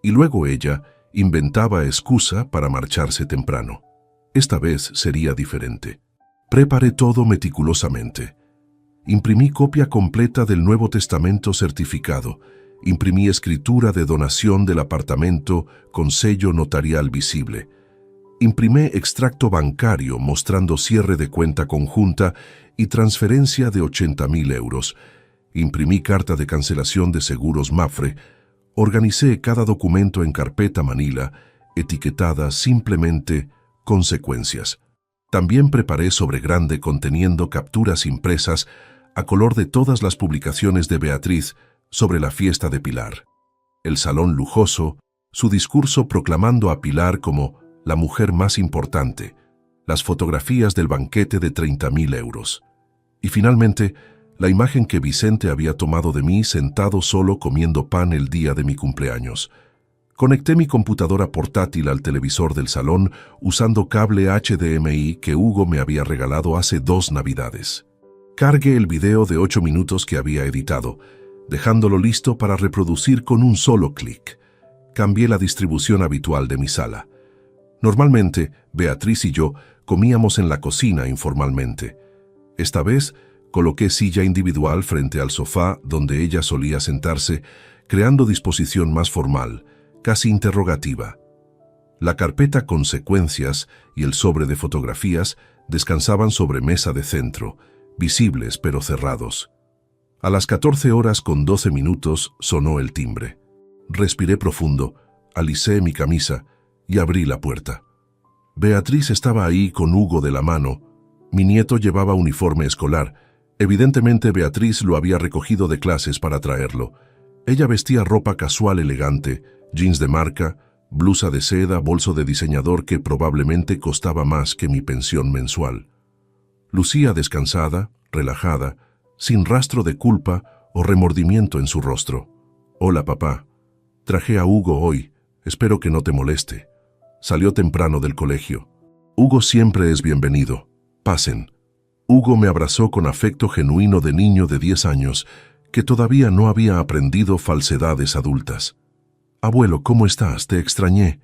y luego ella inventaba excusa para marcharse temprano. Esta vez sería diferente. Preparé todo meticulosamente. Imprimí copia completa del Nuevo Testamento certificado, imprimí escritura de donación del apartamento con sello notarial visible. Imprimí extracto bancario mostrando cierre de cuenta conjunta y transferencia de 80.000 euros. Imprimí carta de cancelación de Seguros Mapfre. Organicé cada documento en carpeta manila, etiquetada simplemente consecuencias. También preparé sobre grande conteniendo capturas impresas a color de todas las publicaciones de Beatriz sobre la fiesta de Pilar. El salón lujoso, su discurso proclamando a Pilar como la mujer más importante, las fotografías del banquete de 30.000 euros. Y finalmente, la imagen que Vicente había tomado de mí sentado solo comiendo pan el día de mi cumpleaños. Conecté mi computadora portátil al televisor del salón usando cable HDMI que Hugo me había regalado hace 2 Navidades. Cargué el video de 8 minutos que había editado, dejándolo listo para reproducir con un solo clic. Cambié la distribución habitual de mi sala. Normalmente, Beatriz y yo comíamos en la cocina informalmente. Esta vez, coloqué silla individual frente al sofá donde ella solía sentarse, creando disposición más formal, casi interrogativa. La carpeta consecuencias y el sobre de fotografías descansaban sobre mesa de centro, visibles pero cerrados. A las 14:12 sonó el timbre. Respiré profundo, alicé mi camisa y abrí la puerta. Beatriz estaba ahí con Hugo de la mano. Mi nieto llevaba uniforme escolar. Evidentemente Beatriz lo había recogido de clases para traerlo. Ella vestía ropa casual elegante, jeans de marca, blusa de seda, bolso de diseñador que probablemente costaba más que mi pensión mensual. Lucía descansada, relajada, sin rastro de culpa o remordimiento en su rostro. «Hola, papá. Traje a Hugo hoy. Espero que no te moleste. Salió temprano del colegio. Hugo siempre es bienvenido. Pasen». Hugo me abrazó con afecto genuino de niño de 10 años, que todavía no había aprendido falsedades adultas. «Abuelo, ¿cómo estás? Te extrañé».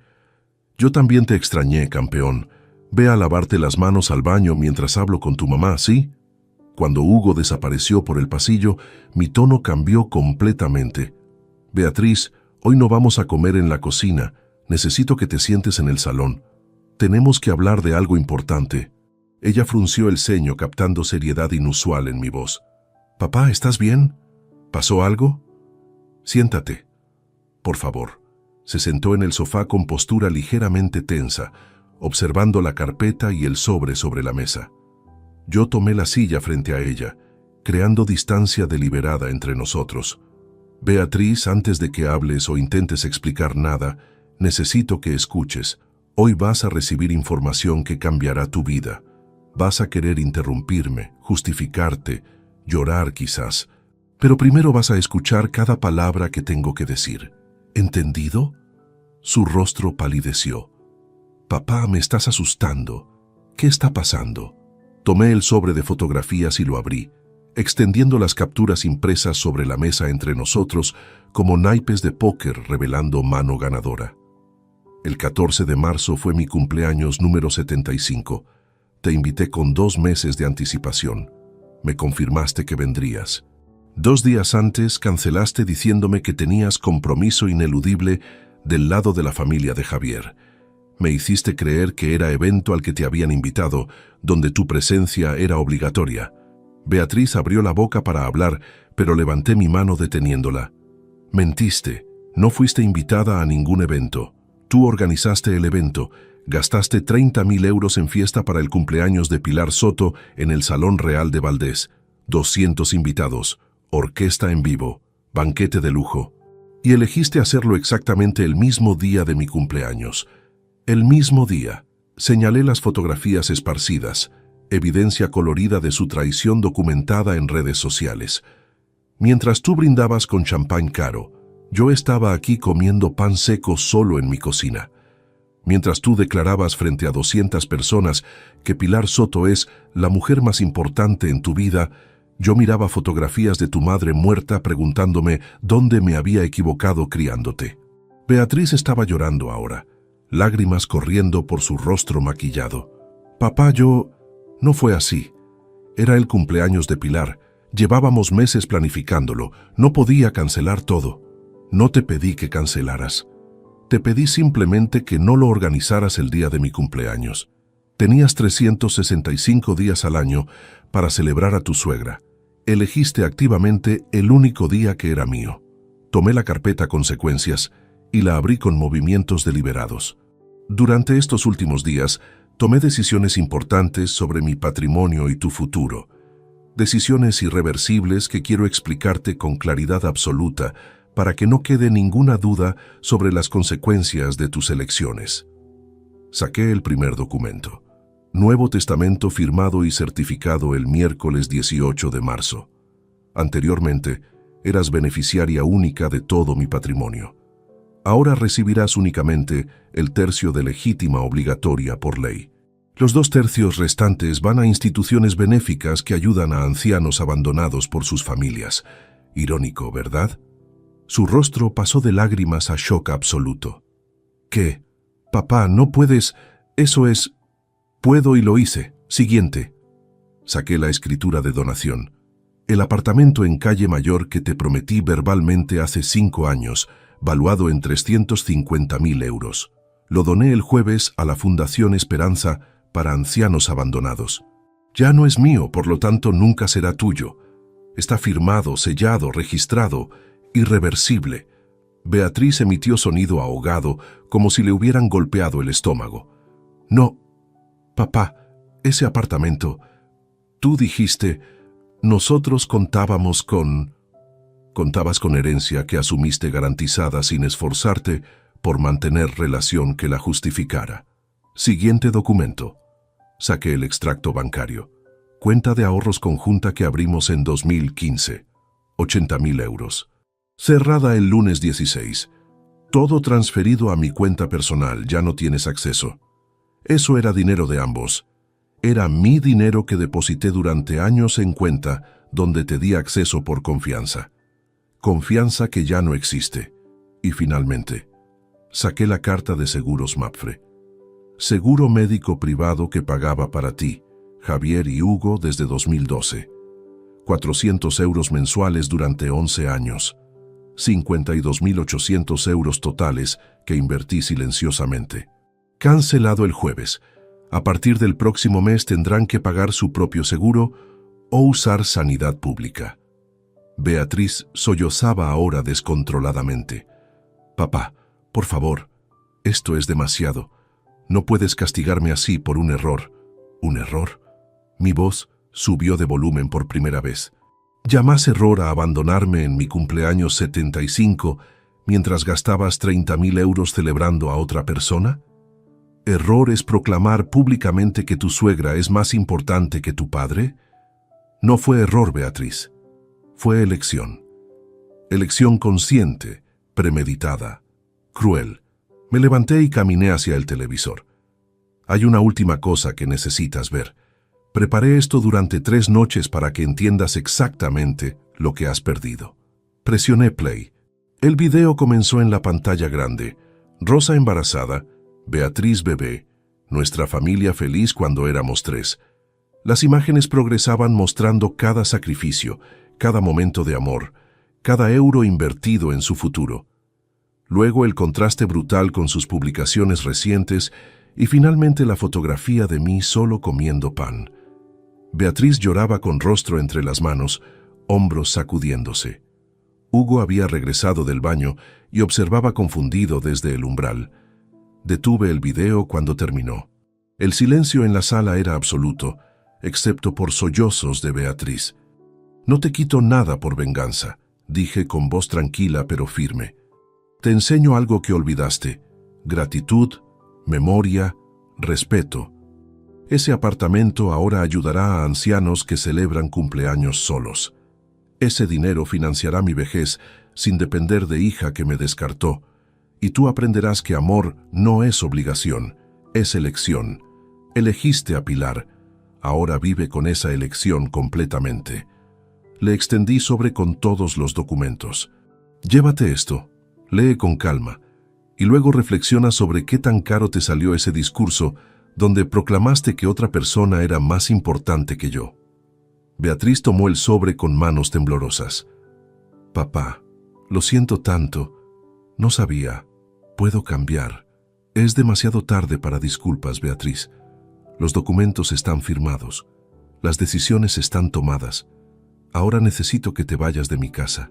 «Yo también te extrañé, campeón. Ve a lavarte las manos al baño mientras hablo con tu mamá, ¿sí?». Cuando Hugo desapareció por el pasillo, mi tono cambió completamente. Beatriz, hoy no vamos a comer en la cocina. Necesito que te sientes en el salón. Tenemos que hablar de algo importante. Ella frunció el ceño captando seriedad inusual en mi voz. Papá, ¿estás bien? ¿Pasó algo? Siéntate. Por favor. Se sentó en el sofá con postura ligeramente tensa, observando la carpeta y el sobre la mesa. Yo tomé la silla frente a ella, creando distancia deliberada entre nosotros. Beatriz, antes de que hables o intentes explicar nada, necesito que escuches. Hoy vas a recibir información que cambiará tu vida. Vas a querer interrumpirme, justificarte, llorar quizás. Pero primero vas a escuchar cada palabra que tengo que decir. ¿Entendido? Su rostro palideció. Papá, me estás asustando. ¿Qué está pasando? Tomé el sobre de fotografías y lo abrí, extendiendo las capturas impresas sobre la mesa entre nosotros como naipes de póker revelando mano ganadora. El 14 de marzo fue mi cumpleaños número 75. Te invité con 2 meses de anticipación. Me confirmaste que vendrías. 2 días antes cancelaste diciéndome que tenías compromiso ineludible del lado de la familia de Javier. Me hiciste creer que era evento al que te habían invitado, donde tu presencia era obligatoria. Beatriz abrió la boca para hablar, pero levanté mi mano deteniéndola. Mentiste, no fuiste invitada a ningún evento. Tú organizaste el evento, gastaste 30.000 euros en fiesta para el cumpleaños de Pilar Soto en el Salón Real de Valdés. 200 invitados, orquesta en vivo, banquete de lujo. Y elegiste hacerlo exactamente el mismo día de mi cumpleaños. El mismo día, señalé las fotografías esparcidas, evidencia colorida de su traición documentada en redes sociales. Mientras tú brindabas con champán caro, yo estaba aquí comiendo pan seco solo en mi cocina. Mientras tú declarabas frente a 200 personas que Pilar Soto es la mujer más importante en tu vida, yo miraba fotografías de tu madre muerta preguntándome dónde me había equivocado criándote. Beatriz estaba llorando ahora, lágrimas corriendo por su rostro maquillado. Papá, no fue así. Era el cumpleaños de Pilar. Llevábamos meses planificándolo. No podía cancelar todo. No te pedí que cancelaras. Te pedí simplemente que no lo organizaras el día de mi cumpleaños. Tenías 365 días al año para celebrar a tu suegra. Elegiste activamente el único día que era mío. Tomé la carpeta Consecuencias y la abrí con movimientos deliberados. Durante estos últimos días, tomé decisiones importantes sobre mi patrimonio y tu futuro. Decisiones irreversibles que quiero explicarte con claridad absoluta para que no quede ninguna duda sobre las consecuencias de tus elecciones. Saqué el primer documento. Nuevo testamento firmado y certificado el miércoles 18 de marzo. Anteriormente, eras beneficiaria única de todo mi patrimonio. Ahora recibirás únicamente el tercio de legítima obligatoria por ley. Los 2 tercios restantes van a instituciones benéficas que ayudan a ancianos abandonados por sus familias. Irónico, ¿verdad? Su rostro pasó de lágrimas a shock absoluto. ¿Qué? Papá, no puedes... Eso es... Puedo y lo hice. Siguiente. Saqué la escritura de donación. El apartamento en Calle Mayor que te prometí verbalmente hace 5 años, valuado en 350.000 euros. Lo doné el jueves a la Fundación Esperanza para ancianos abandonados. Ya no es mío, por lo tanto nunca será tuyo. Está firmado, sellado, registrado, irreversible. Beatriz emitió sonido ahogado, como si le hubieran golpeado el estómago. No, papá, ese apartamento... Tú dijiste, nosotros contábamos con... Contabas con herencia que asumiste garantizada sin esforzarte por mantener relación que la justificara. Siguiente documento. Saqué el extracto bancario. Cuenta de ahorros conjunta que abrimos en 2015. 80.000 euros. Cerrada el lunes 16. Todo transferido a mi cuenta personal, ya no tienes acceso. Eso era dinero de ambos. Era mi dinero que deposité durante años en cuenta donde te di acceso por confianza. Confianza que ya no existe. Y finalmente, saqué la carta de seguros Mapfre. Seguro médico privado que pagaba para ti, Javier y Hugo desde 2012. 400 euros mensuales durante 11 años. 52.800 € totales que invertí silenciosamente. Cancelado el jueves. A partir del próximo mes tendrán que pagar su propio seguro o usar sanidad pública. Beatriz sollozaba ahora descontroladamente. Papá, por favor, esto es demasiado. No puedes castigarme así por un error. ¿Un error? Mi voz subió de volumen por primera vez. ¿Llamas error a abandonarme en mi cumpleaños 75 mientras gastabas 30.000 € celebrando a otra persona? ¿Error es proclamar públicamente que tu suegra es más importante que tu padre? No fue error, Beatriz. Fue elección. Elección consciente, premeditada, cruel. Me levanté y caminé hacia el televisor. Hay una última cosa que necesitas ver. Preparé esto durante 3 noches para que entiendas exactamente lo que has perdido. Presioné play. El video comenzó en la pantalla grande. Rosa embarazada, Beatriz bebé, nuestra familia feliz cuando éramos 3. Las imágenes progresaban mostrando cada sacrificio, cada momento de amor, cada euro invertido en su futuro. Luego el contraste brutal con sus publicaciones recientes y finalmente la fotografía de mí solo comiendo pan. Beatriz lloraba con rostro entre las manos, hombros sacudiéndose. Hugo había regresado del baño y observaba confundido desde el umbral. Detuve el video cuando terminó. El silencio en la sala era absoluto, excepto por sollozos de Beatriz. No te quito nada por venganza, dije con voz tranquila pero firme. Te enseño algo que olvidaste: gratitud, memoria, respeto. Ese apartamento ahora ayudará a ancianos que celebran cumpleaños solos. Ese dinero financiará mi vejez sin depender de hija que me descartó. Y tú aprenderás que amor no es obligación, es elección. Elegiste a Pilar, ahora vive con esa elección completamente. Le extendí sobre con todos los documentos. Llévate esto, lee con calma, y luego reflexiona sobre qué tan caro te salió ese discurso donde proclamaste que otra persona era más importante que yo. Beatriz tomó el sobre con manos temblorosas. Papá, lo siento tanto. No sabía. Puedo cambiar. Es demasiado tarde para disculpas, Beatriz. Los documentos están firmados. Las decisiones están tomadas. Ahora necesito que te vayas de mi casa.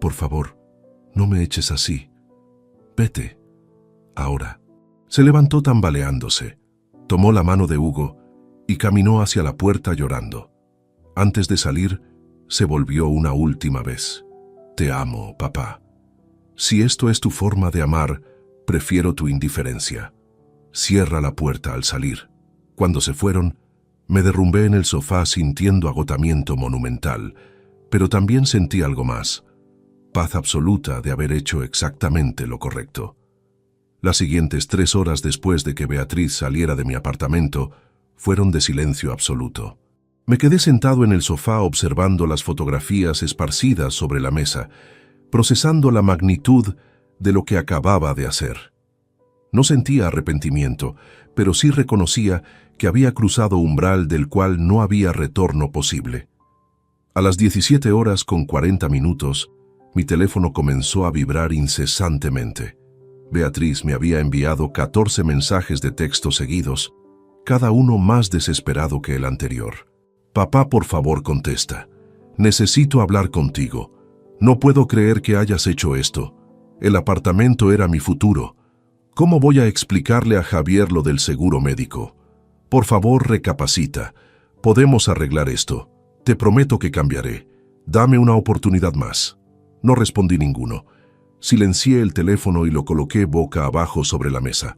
Por favor, no me eches así. Vete. Ahora. Se levantó tambaleándose, tomó la mano de Hugo y caminó hacia la puerta llorando. Antes de salir, se volvió una última vez. Te amo, papá. Si esto es tu forma de amar, prefiero tu indiferencia. Cierra la puerta al salir. Cuando se fueron, me derrumbé en el sofá sintiendo agotamiento monumental, pero también sentí algo más: paz absoluta de haber hecho exactamente lo correcto. Las siguientes 3 horas después de que Beatriz saliera de mi apartamento fueron de silencio absoluto. Me quedé sentado en el sofá observando las fotografías esparcidas sobre la mesa, procesando la magnitud de lo que acababa de hacer. No sentía arrepentimiento, pero sí reconocía que había cruzado umbral del cual no había retorno posible. A las 17:40, mi teléfono comenzó a vibrar incesantemente. Beatriz me había enviado 14 mensajes de texto seguidos, cada uno más desesperado que el anterior. Papá, por favor, contesta. Necesito hablar contigo. No puedo creer que hayas hecho esto. El apartamento era mi futuro. ¿Cómo voy a explicarle a Javier lo del seguro médico? Por favor, recapacita. Podemos arreglar esto. Te prometo que cambiaré. Dame una oportunidad más. No respondí ninguno. Silencié el teléfono y lo coloqué boca abajo sobre la mesa.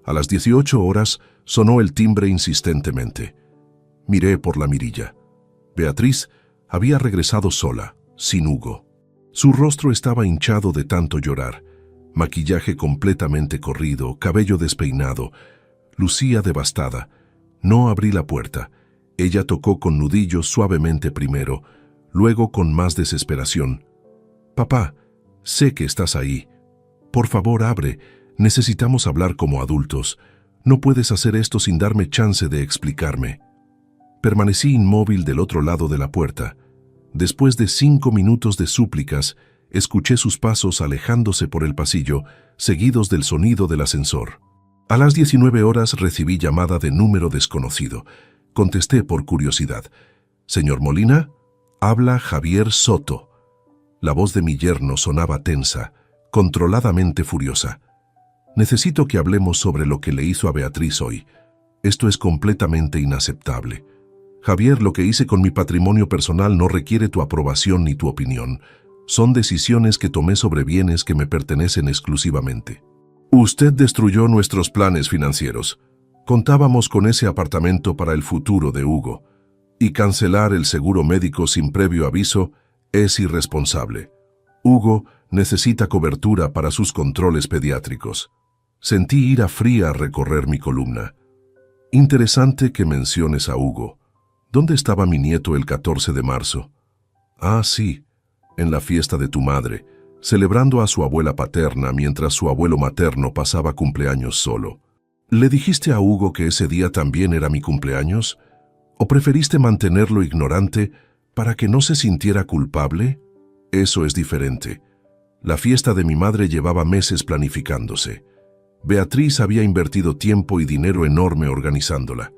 A las 18 horas sonó el timbre insistentemente. Miré por la mirilla. Beatriz había regresado sola, sin Hugo. Su rostro estaba hinchado de tanto llorar. Maquillaje completamente corrido, cabello despeinado. Lucía devastada. No abrí la puerta. Ella tocó con nudillos suavemente primero, luego con más desesperación. Papá, sé que estás ahí. Por favor, abre. Necesitamos hablar como adultos. No puedes hacer esto sin darme chance de explicarme. Permanecí inmóvil del otro lado de la puerta. Después de 5 minutos de súplicas, Escuché sus pasos alejándose por el pasillo, seguidos del sonido del ascensor. A las 19 horas recibí llamada de número desconocido. Contesté por curiosidad. «Señor Molina, habla Javier Soto». La voz de mi yerno sonaba tensa, controladamente furiosa. «Necesito que hablemos sobre lo que le hizo a Beatriz hoy. Esto es completamente inaceptable. Javier, lo que hice con mi patrimonio personal no requiere tu aprobación ni tu opinión. Son decisiones que tomé sobre bienes que me pertenecen exclusivamente. Usted destruyó nuestros planes financieros. Contábamos con ese apartamento para el futuro de Hugo. Y cancelar el seguro médico sin previo aviso es irresponsable. Hugo necesita cobertura para sus controles pediátricos». Sentí ira fría recorrer mi columna. Interesante que menciones a Hugo. ¿Dónde estaba mi nieto el 14 de marzo? Ah, sí, en la fiesta de tu madre, celebrando a su abuela paterna mientras su abuelo materno pasaba cumpleaños solo. ¿Le dijiste a Hugo que ese día también era mi cumpleaños? ¿O preferiste mantenerlo ignorante para que no se sintiera culpable? Eso es diferente. La fiesta de mi madre llevaba meses planificándose. Beatriz había invertido tiempo y dinero enorme organizándola.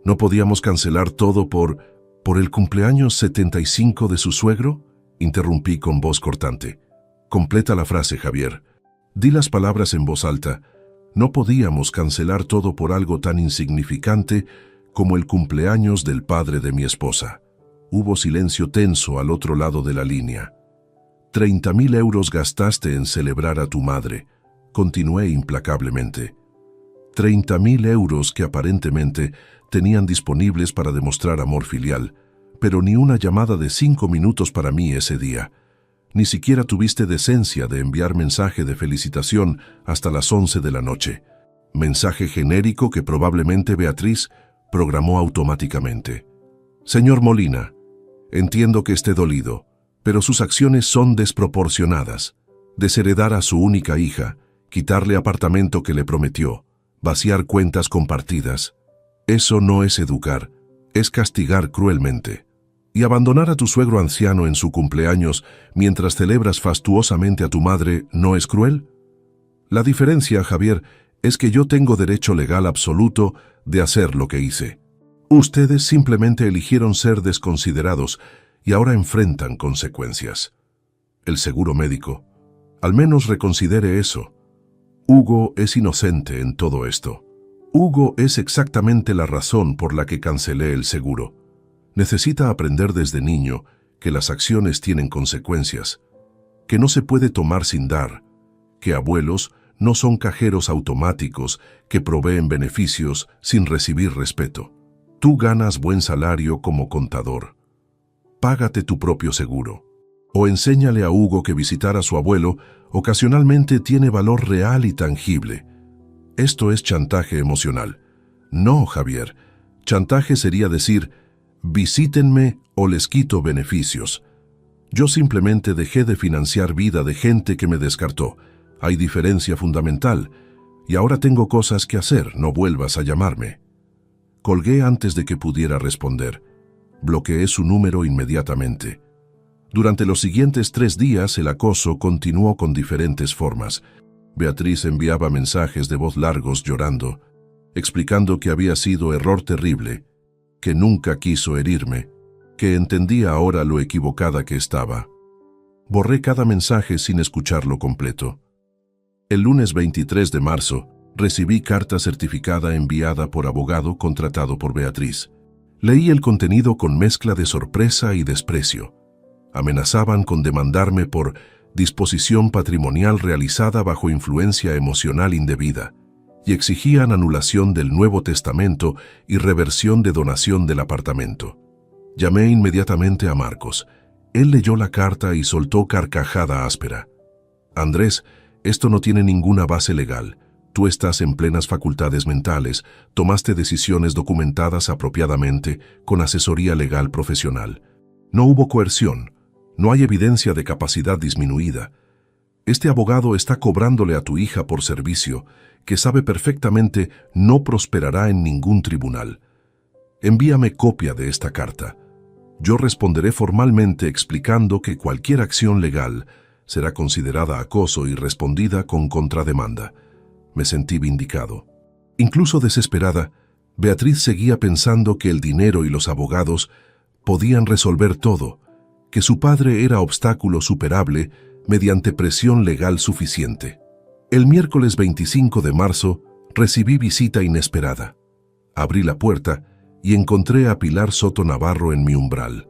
¿No podíamos cancelar todo por el cumpleaños 75 de su suegro? Interrumpí con voz cortante. Completa la frase, Javier. Di las palabras en voz alta. No podíamos cancelar todo por algo tan insignificante como el cumpleaños del padre de mi esposa. Hubo silencio tenso al otro lado de la línea. 30.000 euros gastaste en celebrar a tu madre. Continué implacablemente. 30.000 euros que aparentemente tenían disponibles para demostrar amor filial, pero ni una llamada de 5 minutos para mí ese día. Ni siquiera tuviste decencia de enviar mensaje de felicitación hasta las 11 de la noche. Mensaje genérico que probablemente Beatriz programó automáticamente. Señor Molina, entiendo que esté dolido, pero sus acciones son desproporcionadas. Desheredar a su única hija, quitarle apartamento que le prometió, vaciar cuentas compartidas. Eso no es educar, es castigar cruelmente. Y abandonar a tu suegro anciano en su cumpleaños mientras celebras fastuosamente a tu madre, ¿no es cruel? La diferencia, Javier, es que yo tengo derecho legal absoluto de hacer lo que hice. Ustedes simplemente eligieron ser desconsiderados y ahora enfrentan consecuencias. El seguro médico. Al menos reconsidere eso. Hugo es inocente en todo esto. Hugo es exactamente la razón por la que cancelé el seguro. Necesita aprender desde niño que las acciones tienen consecuencias, que no se puede tomar sin dar, que abuelos no son cajeros automáticos que proveen beneficios sin recibir respeto. Tú ganas buen salario como contador. Págate tu propio seguro. O enséñale a Hugo que visitar a su abuelo ocasionalmente tiene valor real y tangible. Esto es chantaje emocional. No, Javier. Chantaje sería decir, visítenme o les quito beneficios. Yo simplemente dejé de financiar vida de gente que me descartó. Hay diferencia fundamental. Y ahora tengo cosas que hacer, no vuelvas a llamarme. Colgué antes de que pudiera responder. Bloqueé su número inmediatamente. Durante los siguientes 3 días el acoso continuó con diferentes formas. Beatriz enviaba mensajes de voz largos llorando, explicando que había sido error terrible, que nunca quiso herirme, que entendía ahora lo equivocada que estaba. Borré cada mensaje sin escucharlo completo. El lunes 23 de marzo recibí carta certificada enviada por abogado contratado por Beatriz. Leí el contenido con mezcla de sorpresa y desprecio. Amenazaban con demandarme por disposición patrimonial realizada bajo influencia emocional indebida y exigían anulación del Nuevo Testamento y reversión de donación del apartamento. Llamé inmediatamente a Marcos. Él leyó la carta y soltó carcajada áspera. Andrés, esto no tiene ninguna base legal. Tú estás en plenas facultades mentales, tomaste decisiones documentadas apropiadamente con asesoría legal profesional. No hubo coerción. No hay evidencia de capacidad disminuida. Este abogado está cobrándole a tu hija por servicio, que sabe perfectamente no prosperará en ningún tribunal. Envíame copia de esta carta. Yo responderé formalmente explicando que cualquier acción legal será considerada acoso y respondida con contrademanda. Me sentí vindicado. Incluso desesperada, Beatriz seguía pensando que el dinero y los abogados podían resolver todo, que su padre era obstáculo superable mediante presión legal suficiente. El miércoles 25 de marzo recibí visita inesperada. Abrí la puerta y encontré a Pilar Soto Navarro en mi umbral.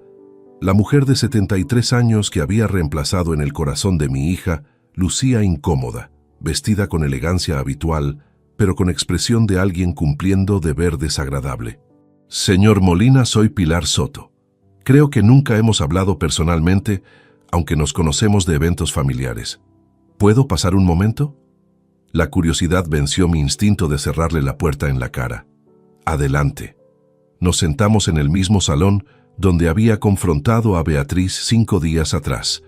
La mujer de 73 años que había reemplazado en el corazón de mi hija lucía incómoda, vestida con elegancia habitual, pero con expresión de alguien cumpliendo deber desagradable. Señor Molina, soy Pilar Soto. Creo que nunca hemos hablado personalmente, aunque nos conocemos de eventos familiares. ¿Puedo pasar un momento? La curiosidad venció mi instinto de cerrarle la puerta en la cara. Adelante. Nos sentamos en el mismo salón donde había confrontado a Beatriz 5 días atrás.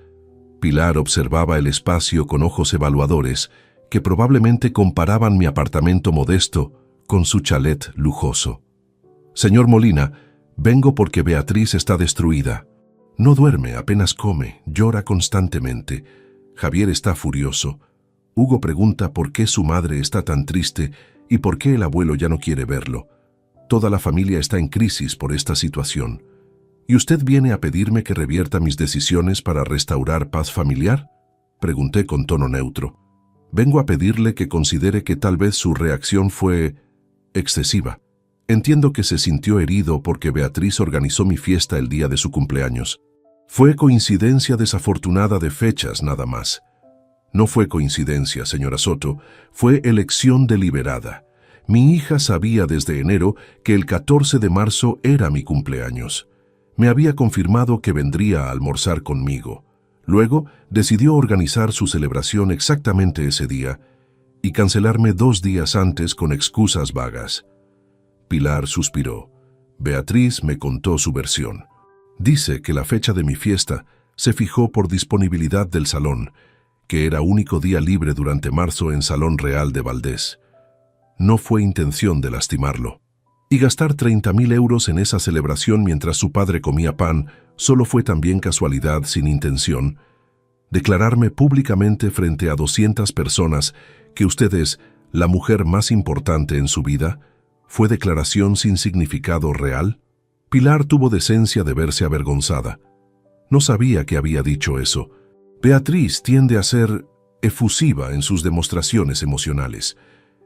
Pilar observaba el espacio con ojos evaluadores que probablemente comparaban mi apartamento modesto con su chalet lujoso. Señor Molina, vengo porque Beatriz está destruida. No duerme, apenas come, llora constantemente. Javier está furioso. Hugo pregunta por qué su madre está tan triste y por qué el abuelo ya no quiere verlo. Toda la familia está en crisis por esta situación. ¿Y usted viene a pedirme que revierta mis decisiones para restaurar paz familiar? Pregunté con tono neutro. Vengo a pedirle que considere que tal vez su reacción fue excesiva. Entiendo que se sintió herido porque Beatriz organizó mi fiesta el día de su cumpleaños. Fue coincidencia desafortunada de fechas nada más. No fue coincidencia, señora Soto, fue elección deliberada. Mi hija sabía desde enero que el 14 de marzo era mi cumpleaños. Me había confirmado que vendría a almorzar conmigo. Luego decidió organizar su celebración exactamente ese día y cancelarme 2 días antes con excusas vagas. Pilar suspiró. Beatriz me contó su versión. Dice que la fecha de mi fiesta se fijó por disponibilidad del salón, que era único día libre durante marzo en Salón Real de Valdés. No fue intención de lastimarlo. Y gastar 30.000 euros en esa celebración mientras su padre comía pan solo fue también casualidad sin intención. Declararme públicamente frente a 200 personas que usted es la mujer más importante en su vida, ¿fue declaración sin significado real? Pilar tuvo decencia de verse avergonzada. No sabía que había dicho eso. Beatriz tiende a ser efusiva en sus demostraciones emocionales.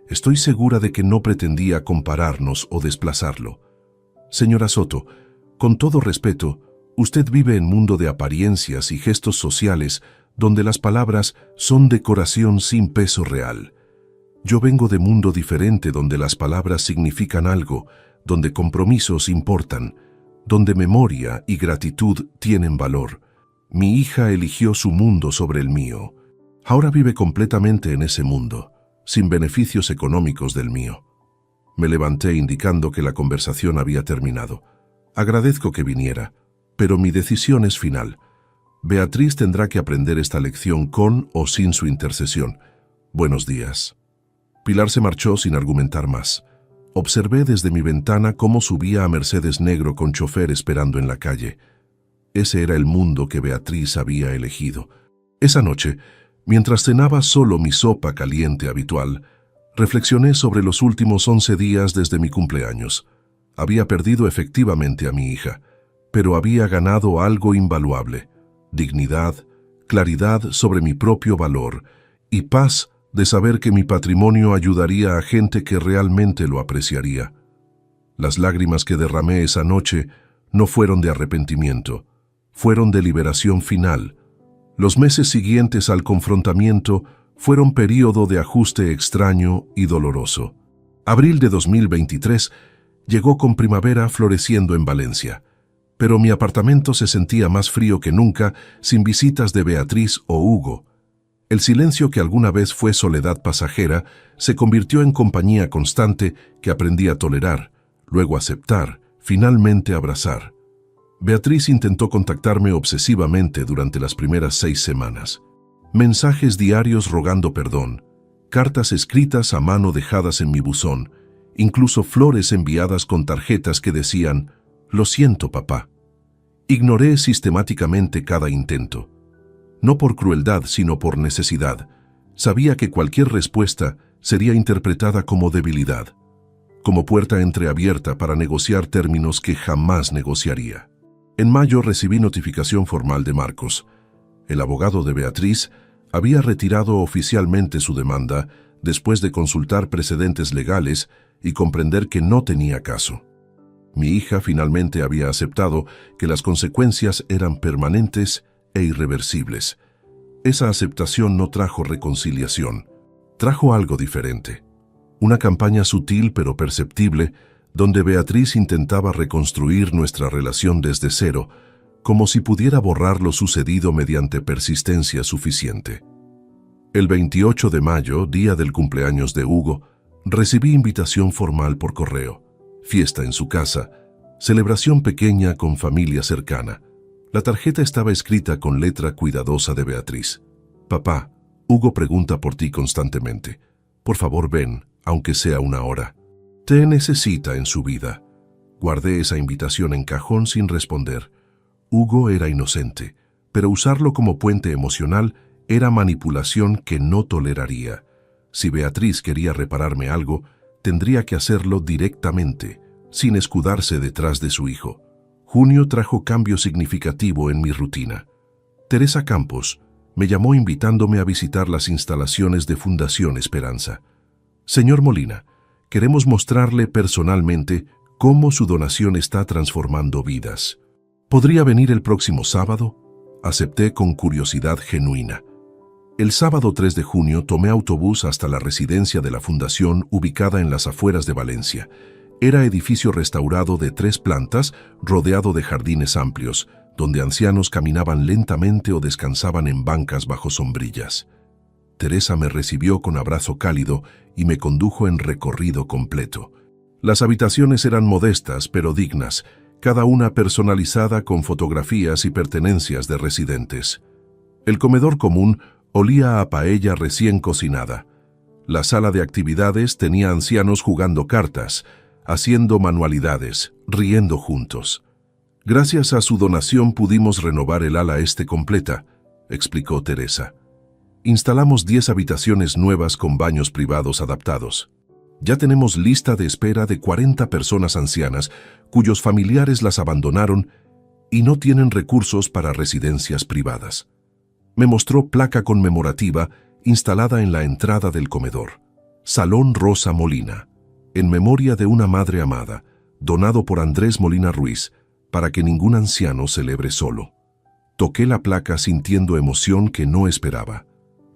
Estoy segura de que no pretendía compararnos o desplazarlo. Señora Soto, con todo respeto, usted vive en mundo de apariencias y gestos sociales donde las palabras son decoración sin peso real. Yo vengo de mundo diferente donde las palabras significan algo, donde compromisos importan, donde memoria y gratitud tienen valor. Mi hija eligió su mundo sobre el mío. Ahora vive completamente en ese mundo, sin beneficios económicos del mío. Me levanté indicando que la conversación había terminado. Agradezco que viniera, pero mi decisión es final. Beatriz tendrá que aprender esta lección con o sin su intercesión. Buenos días. Pilar se marchó sin argumentar más. Observé desde mi ventana cómo subía a Mercedes negro con chofer esperando en la calle. Ese era el mundo que Beatriz había elegido. Esa noche, mientras cenaba solo mi sopa caliente habitual, reflexioné sobre los últimos 11 días desde mi cumpleaños. Había perdido efectivamente a mi hija, pero había ganado algo invaluable: dignidad, claridad sobre mi propio valor y paz de saber que mi patrimonio ayudaría a gente que realmente lo apreciaría. Las lágrimas que derramé esa noche no fueron de arrepentimiento, fueron de liberación final. Los meses siguientes al confrontamiento fueron período de ajuste extraño y doloroso. Abril de 2023 llegó con primavera floreciendo en Valencia, pero mi apartamento se sentía más frío que nunca sin visitas de Beatriz o Hugo. El silencio que alguna vez fue soledad pasajera se convirtió en compañía constante que aprendí a tolerar, luego aceptar, finalmente abrazar. Beatriz intentó contactarme obsesivamente durante las primeras 6 semanas. Mensajes diarios rogando perdón, cartas escritas a mano dejadas en mi buzón, incluso flores enviadas con tarjetas que decían «Lo siento, papá». Ignoré sistemáticamente cada intento. no por crueldad, sino por necesidad. Sabía que cualquier respuesta sería interpretada como debilidad, como puerta entreabierta para negociar términos que jamás negociaría. En mayo recibí notificación formal de Marcos. El abogado de Beatriz había retirado oficialmente su demanda después de consultar precedentes legales y comprender que no tenía caso. Mi hija finalmente había aceptado que las consecuencias eran permanentes e irreversibles. Esa aceptación no trajo reconciliación, trajo algo diferente. Una campaña sutil pero perceptible, donde Beatriz intentaba reconstruir nuestra relación desde cero, como si pudiera borrar lo sucedido mediante persistencia suficiente. El 28 de mayo, día del cumpleaños de Hugo, recibí invitación formal por correo. Fiesta en su casa, celebración pequeña con familia cercana. La tarjeta estaba escrita con letra cuidadosa de Beatriz. Papá, Hugo pregunta por ti constantemente. Por favor, ven, aunque sea una hora. Te necesita en su vida. Guardé esa invitación en cajón sin responder. Hugo era inocente, pero usarlo como puente emocional era manipulación que no toleraría. Si Beatriz quería repararme algo, tendría que hacerlo directamente, sin escudarse detrás de su hijo. Junio trajo cambio significativo en mi rutina. Teresa Campos me llamó invitándome a visitar las instalaciones de Fundación Esperanza. Señor Molina, queremos mostrarle personalmente cómo su donación está transformando vidas. ¿Podría venir el próximo sábado? Acepté con curiosidad genuina. El sábado 3 de junio tomé autobús hasta la residencia de la Fundación ubicada en las afueras de Valencia. Era edificio restaurado de 3 plantas, rodeado de jardines amplios, donde ancianos caminaban lentamente o descansaban en bancas bajo sombrillas. Teresa me recibió con abrazo cálido y me condujo en recorrido completo. Las habitaciones eran modestas pero dignas, cada una personalizada con fotografías y pertenencias de residentes. El comedor común olía a paella recién cocinada. La sala de actividades tenía ancianos jugando cartas, haciendo manualidades, riendo juntos. Gracias a su donación pudimos renovar el ala este completa, explicó Teresa. Instalamos 10 habitaciones nuevas con baños privados adaptados. Ya tenemos lista de espera de 40 personas ancianas cuyos familiares las abandonaron y no tienen recursos para residencias privadas. Me mostró placa conmemorativa instalada en la entrada del comedor. Salón Rosa Molina, en memoria de una madre amada, donado por Andrés Molina Ruiz, para que ningún anciano celebre solo. Toqué la placa sintiendo emoción que no esperaba.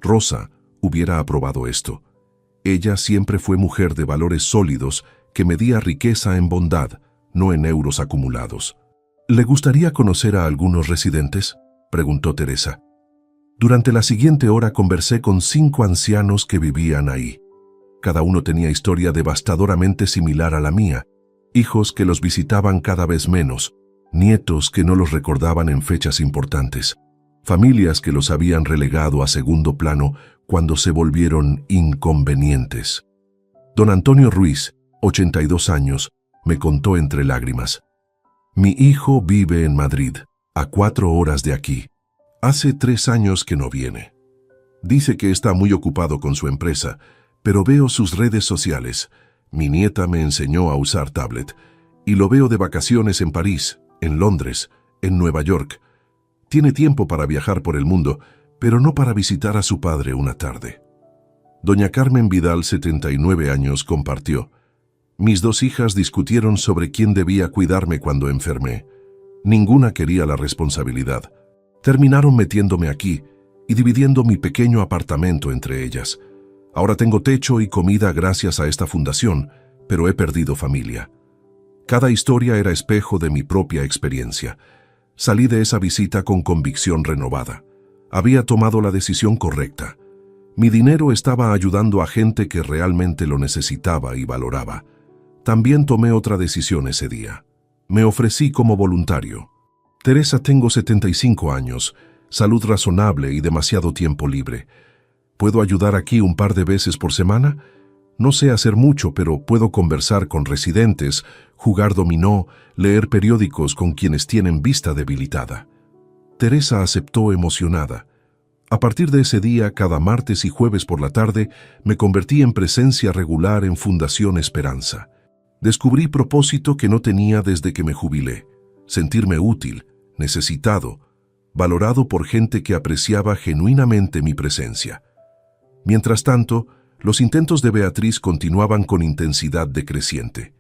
Rosa hubiera aprobado esto. Ella siempre fue mujer de valores sólidos que medía riqueza en bondad, no en euros acumulados. ¿Le gustaría conocer a algunos residentes?, preguntó Teresa. Durante la siguiente hora conversé con 5 ancianos que vivían ahí. Cada uno tenía historia devastadoramente similar a la mía, hijos que los visitaban cada vez menos, nietos que no los recordaban en fechas importantes, familias que los habían relegado a segundo plano cuando se volvieron inconvenientes. Don Antonio Ruiz, 82 años, me contó entre lágrimas. Mi hijo vive en Madrid, a 4 horas de aquí. Hace 3 años que no viene. Dice que está muy ocupado con su empresa, pero veo sus redes sociales. Mi nieta me enseñó a usar tablet, y lo veo de vacaciones en París, en Londres, en Nueva York. Tiene tiempo para viajar por el mundo, pero no para visitar a su padre una tarde. Doña Carmen Vidal, 79 años, compartió. Mis 2 hijas discutieron sobre quién debía cuidarme cuando enfermé. Ninguna quería la responsabilidad. Terminaron metiéndome aquí y dividiendo mi pequeño apartamento entre ellas. Ahora tengo techo y comida gracias a esta fundación, pero he perdido familia. Cada historia era espejo de mi propia experiencia. Salí de esa visita con convicción renovada. Había tomado la decisión correcta. Mi dinero estaba ayudando a gente que realmente lo necesitaba y valoraba. También tomé otra decisión ese día. Me ofrecí como voluntario. Teresa, tengo 75 años, salud razonable y demasiado tiempo libre. ¿Puedo ayudar aquí un par de veces por semana? No sé hacer mucho, pero puedo conversar con residentes, jugar dominó, leer periódicos con quienes tienen vista debilitada. Teresa aceptó emocionada. A partir de ese día, cada martes y jueves por la tarde, me convertí en presencia regular en Fundación Esperanza. Descubrí propósito que no tenía desde que me jubilé: sentirme útil, necesitado, valorado por gente que apreciaba genuinamente mi presencia. Mientras tanto, los intentos de Beatriz continuaban con intensidad decreciente.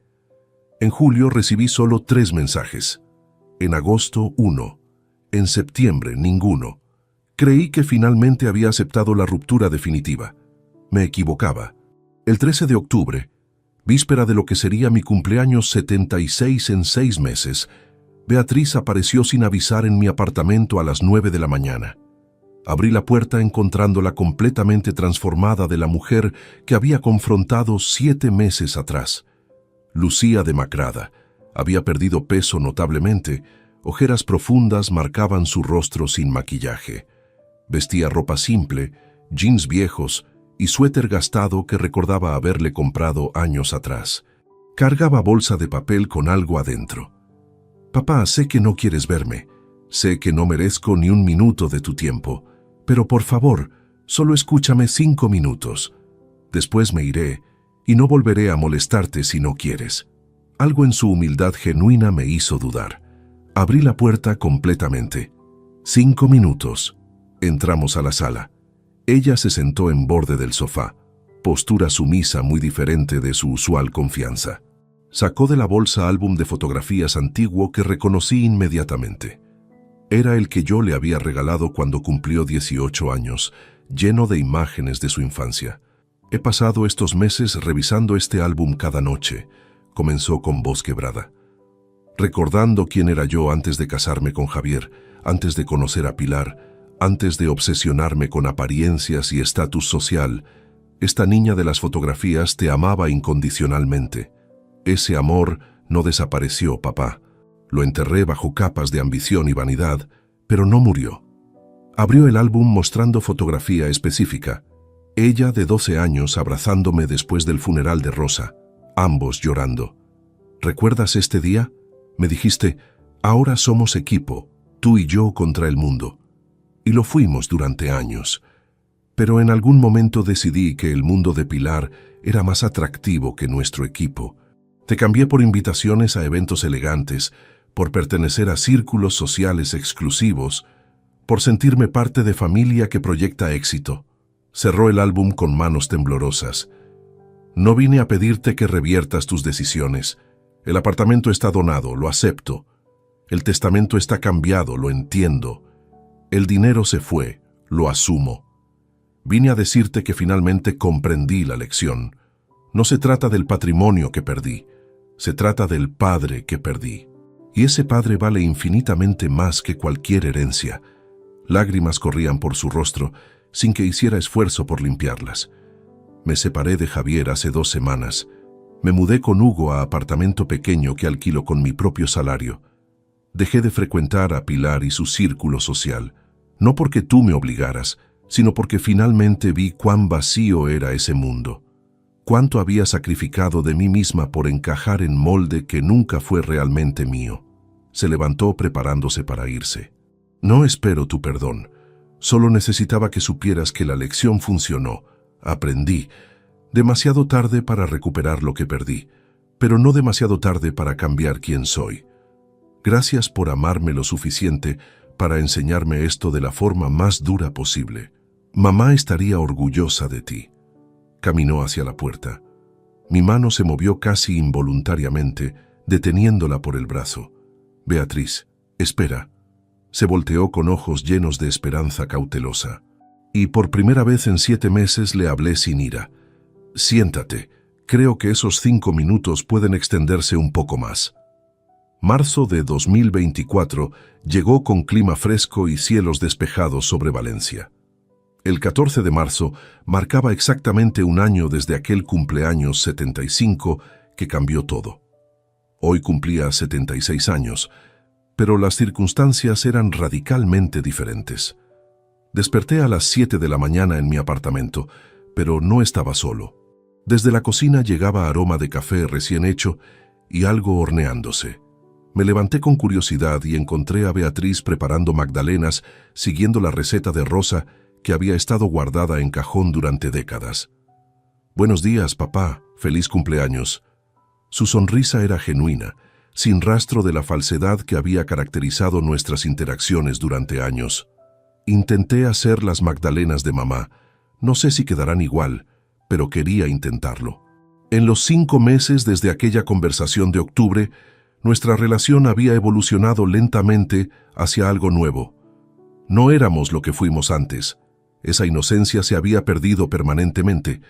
En julio recibí solo 3 mensajes. En agosto, 1. En septiembre, ninguno. Creí que finalmente había aceptado la ruptura definitiva. Me equivocaba. El 13 de octubre, víspera de lo que sería mi cumpleaños 76 en 6 meses, Beatriz apareció sin avisar en mi apartamento a las 9 de la mañana. Abrí la puerta encontrándola completamente transformada de la mujer que había confrontado 7 meses atrás. Lucía demacrada, había perdido peso notablemente, ojeras profundas marcaban su rostro sin maquillaje. Vestía ropa simple, jeans viejos y suéter gastado que recordaba haberle comprado años atrás. Cargaba bolsa de papel con algo adentro. «Papá, sé que no quieres verme. Sé que no merezco ni un minuto de tu tiempo. Pero por favor, solo escúchame 5 minutos. Después me iré y no volveré a molestarte si no quieres». Algo en su humildad genuina me hizo dudar. Abrí la puerta completamente. 5 minutos. Entramos a la sala. Ella se sentó en borde del sofá, postura sumisa muy diferente de su usual confianza. Sacó de la bolsa álbum de fotografías antiguo que reconocí inmediatamente. Era el que yo le había regalado cuando cumplió 18 años, lleno de imágenes de su infancia. «He pasado estos meses revisando este álbum cada noche», comenzó con voz quebrada. «Recordando quién era yo antes de casarme con Javier, antes de conocer a Pilar, antes de obsesionarme con apariencias y estatus social. Esta niña de las fotografías te amaba incondicionalmente. Ese amor no desapareció, papá. Lo enterré bajo capas de ambición y vanidad, pero no murió». Abrió el álbum mostrando fotografía específica. Ella de 12 años abrazándome después del funeral de Rosa, ambos llorando. «¿Recuerdas este día? Me dijiste, ahora somos equipo, tú y yo contra el mundo». Y lo fuimos durante años. Pero en algún momento decidí que el mundo de Pilar era más atractivo que nuestro equipo. Te cambié por invitaciones a eventos elegantes, por pertenecer a círculos sociales exclusivos, por sentirme parte de familia que proyecta éxito. Cerró el álbum con manos temblorosas. «No vine a pedirte que reviertas tus decisiones. El apartamento está donado, lo acepto. El testamento está cambiado, lo entiendo. El dinero se fue, lo asumo. Vine a decirte que finalmente comprendí la lección. No se trata del patrimonio que perdí, se trata del padre que perdí. Y ese padre vale infinitamente más que cualquier herencia». Lágrimas corrían por su rostro, sin que hiciera esfuerzo por limpiarlas. Me separé de Javier hace 2 semanas. Me mudé con Hugo a apartamento pequeño que alquilo con mi propio salario. Dejé de frecuentar a Pilar y su círculo social. No porque tú me obligaras, sino porque finalmente vi cuán vacío era ese mundo. Cuánto había sacrificado de mí misma por encajar en molde que nunca fue realmente mío. Se levantó preparándose para irse. «No espero tu perdón. Solo necesitaba que supieras que la lección funcionó. Aprendí. Demasiado tarde para recuperar lo que perdí, pero no demasiado tarde para cambiar quién soy. Gracias por amarme lo suficiente para enseñarme esto de la forma más dura posible. Mamá estaría orgullosa de ti». Caminó hacia la puerta. Mi mano se movió casi involuntariamente, deteniéndola por el brazo. «Beatriz, espera». Se volteó con ojos llenos de esperanza cautelosa. Y por primera vez en 7 meses le hablé sin ira. «Siéntate. Creo que esos 5 minutos pueden extenderse un poco más». Marzo de 2024 llegó con clima fresco y cielos despejados sobre Valencia. El 14 de marzo marcaba exactamente un año desde aquel cumpleaños 75 que cambió todo. Hoy cumplía 76 años, pero las circunstancias eran radicalmente diferentes. Desperté a las 7 de la mañana en mi apartamento, pero no estaba solo. Desde la cocina llegaba aroma de café recién hecho y algo horneándose. Me levanté con curiosidad y encontré a Beatriz preparando magdalenas, siguiendo la receta de Rosa, que había estado guardada en cajón durante décadas. «Buenos días, papá. Feliz cumpleaños». Su sonrisa era genuina, sin rastro de la falsedad que había caracterizado nuestras interacciones durante años. Intenté hacer las magdalenas de mamá. No sé si quedarán igual, pero quería intentarlo. En los 5 meses desde aquella conversación de octubre, nuestra relación había evolucionado lentamente hacia algo nuevo. No éramos lo que fuimos antes. Esa inocencia se había perdido permanentemente,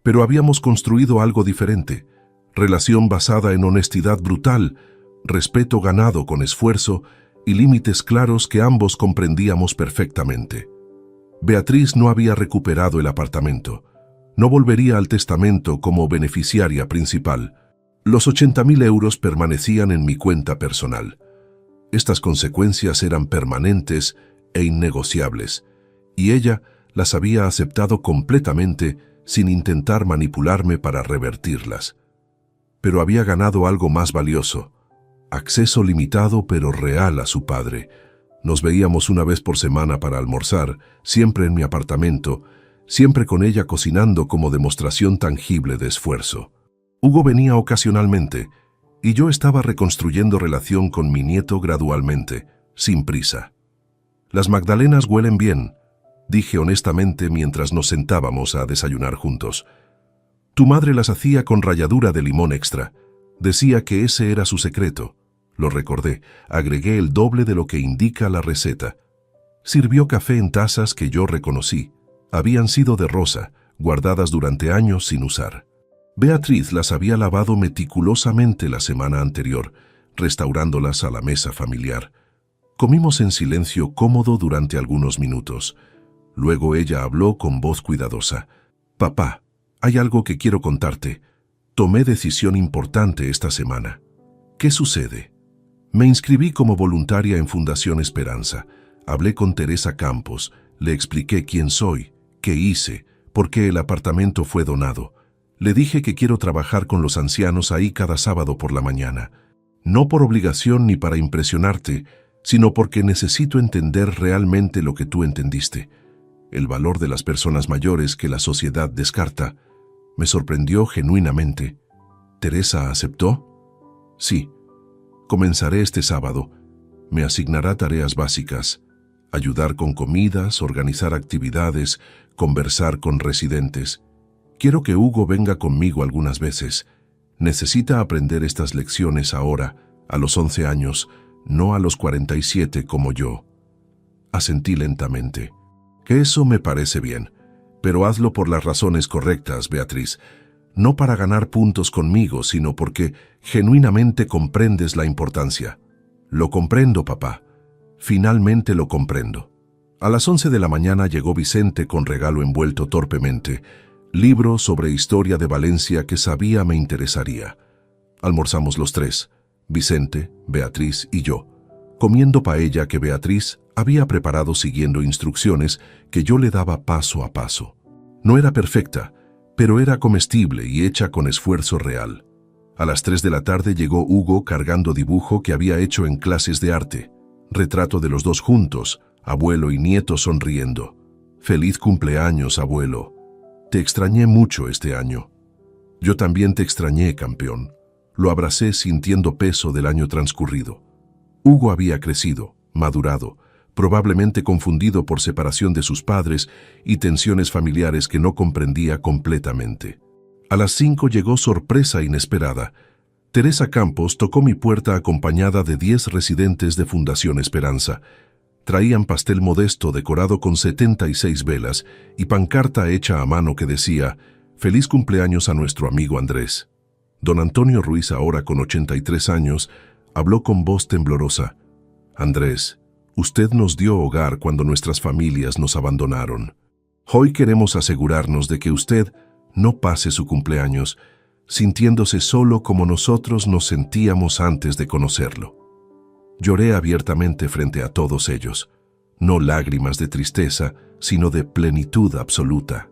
pero habíamos construido algo diferente. Relación basada en honestidad brutal, respeto ganado con esfuerzo y límites claros que ambos comprendíamos perfectamente. Beatriz no había recuperado el apartamento. No volvería al testamento como beneficiaria principal. Los 80.000 euros permanecían en mi cuenta personal. Estas consecuencias eran permanentes e innegociables, y ella las había aceptado completamente sin intentar manipularme para revertirlas. Pero había ganado algo más valioso: acceso limitado pero real a su padre. Nos veíamos una vez por semana para almorzar, siempre en mi apartamento, siempre con ella cocinando como demostración tangible de esfuerzo. Hugo venía ocasionalmente, y yo estaba reconstruyendo relación con mi nieto gradualmente, sin prisa. «Las magdalenas huelen bien», dije honestamente mientras nos sentábamos a desayunar juntos. «Tu madre las hacía con ralladura de limón extra. Decía que ese era su secreto». Lo recordé, agregué el doble de lo que indica la receta. Sirvió café en tazas que yo reconocí. Habían sido de rosa, guardadas durante años sin usar. Beatriz las había lavado meticulosamente la semana anterior, restaurándolas a la mesa familiar. Comimos en silencio cómodo durante algunos minutos. Luego ella habló con voz cuidadosa. «Papá, hay algo que quiero contarte. Tomé decisión importante esta semana». «¿Qué sucede?» Me inscribí como voluntaria en Fundación Esperanza. Hablé con Teresa Campos, le expliqué quién soy, qué hice, por qué el apartamento fue donado. Le dije que quiero trabajar con los ancianos ahí cada sábado por la mañana. No por obligación ni para impresionarte, sino porque necesito entender realmente lo que tú entendiste. El valor de las personas mayores que la sociedad descarta. Me sorprendió genuinamente. ¿Teresa aceptó? Sí. Comenzaré este sábado. Me asignará tareas básicas: ayudar con comidas, organizar actividades, conversar con residentes. Quiero que Hugo venga conmigo algunas veces. Necesita aprender estas lecciones ahora, a los 11 años, no a los 47 como yo. Asentí lentamente. Que eso me parece bien, pero hazlo por las razones correctas, Beatriz. No para ganar puntos conmigo, sino porque genuinamente comprendes la importancia. Lo comprendo, papá. Finalmente lo comprendo. A las 11 de la mañana llegó Vicente con regalo envuelto torpemente, libro sobre historia de Valencia que sabía me interesaría. Almorzamos los tres, Vicente, Beatriz y yo, comiendo paella que Beatriz había preparado siguiendo instrucciones que yo le daba paso a paso. No era perfecta, pero era comestible y hecha con esfuerzo real. A las 3 de la tarde llegó Hugo cargando dibujo que había hecho en clases de arte. Retrato de los dos juntos, abuelo y nieto sonriendo. «Feliz cumpleaños, abuelo. Te extrañé mucho este año». «Yo también te extrañé, campeón». Lo abracé sintiendo peso del año transcurrido. Hugo había crecido, madurado, probablemente confundido por separación de sus padres y tensiones familiares que no comprendía completamente. A las 5 llegó sorpresa inesperada. Teresa Campos tocó mi puerta acompañada de 10 residentes de Fundación Esperanza. Traían pastel modesto decorado con 76 velas y pancarta hecha a mano que decía: «Feliz cumpleaños a nuestro amigo Andrés». Don Antonio Ruiz, ahora con 83 años, habló con voz temblorosa: «Andrés, usted nos dio hogar cuando nuestras familias nos abandonaron. Hoy queremos asegurarnos de que usted no pase su cumpleaños sintiéndose solo como nosotros nos sentíamos antes de conocerlo». Lloré abiertamente frente a todos ellos, no lágrimas de tristeza, sino de plenitud absoluta.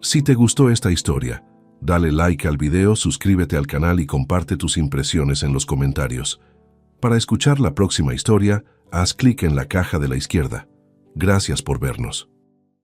Si te gustó esta historia, dale like al video, suscríbete al canal y comparte tus impresiones en los comentarios. Para escuchar la próxima historia, haz clic en la caja de la izquierda. Gracias por vernos.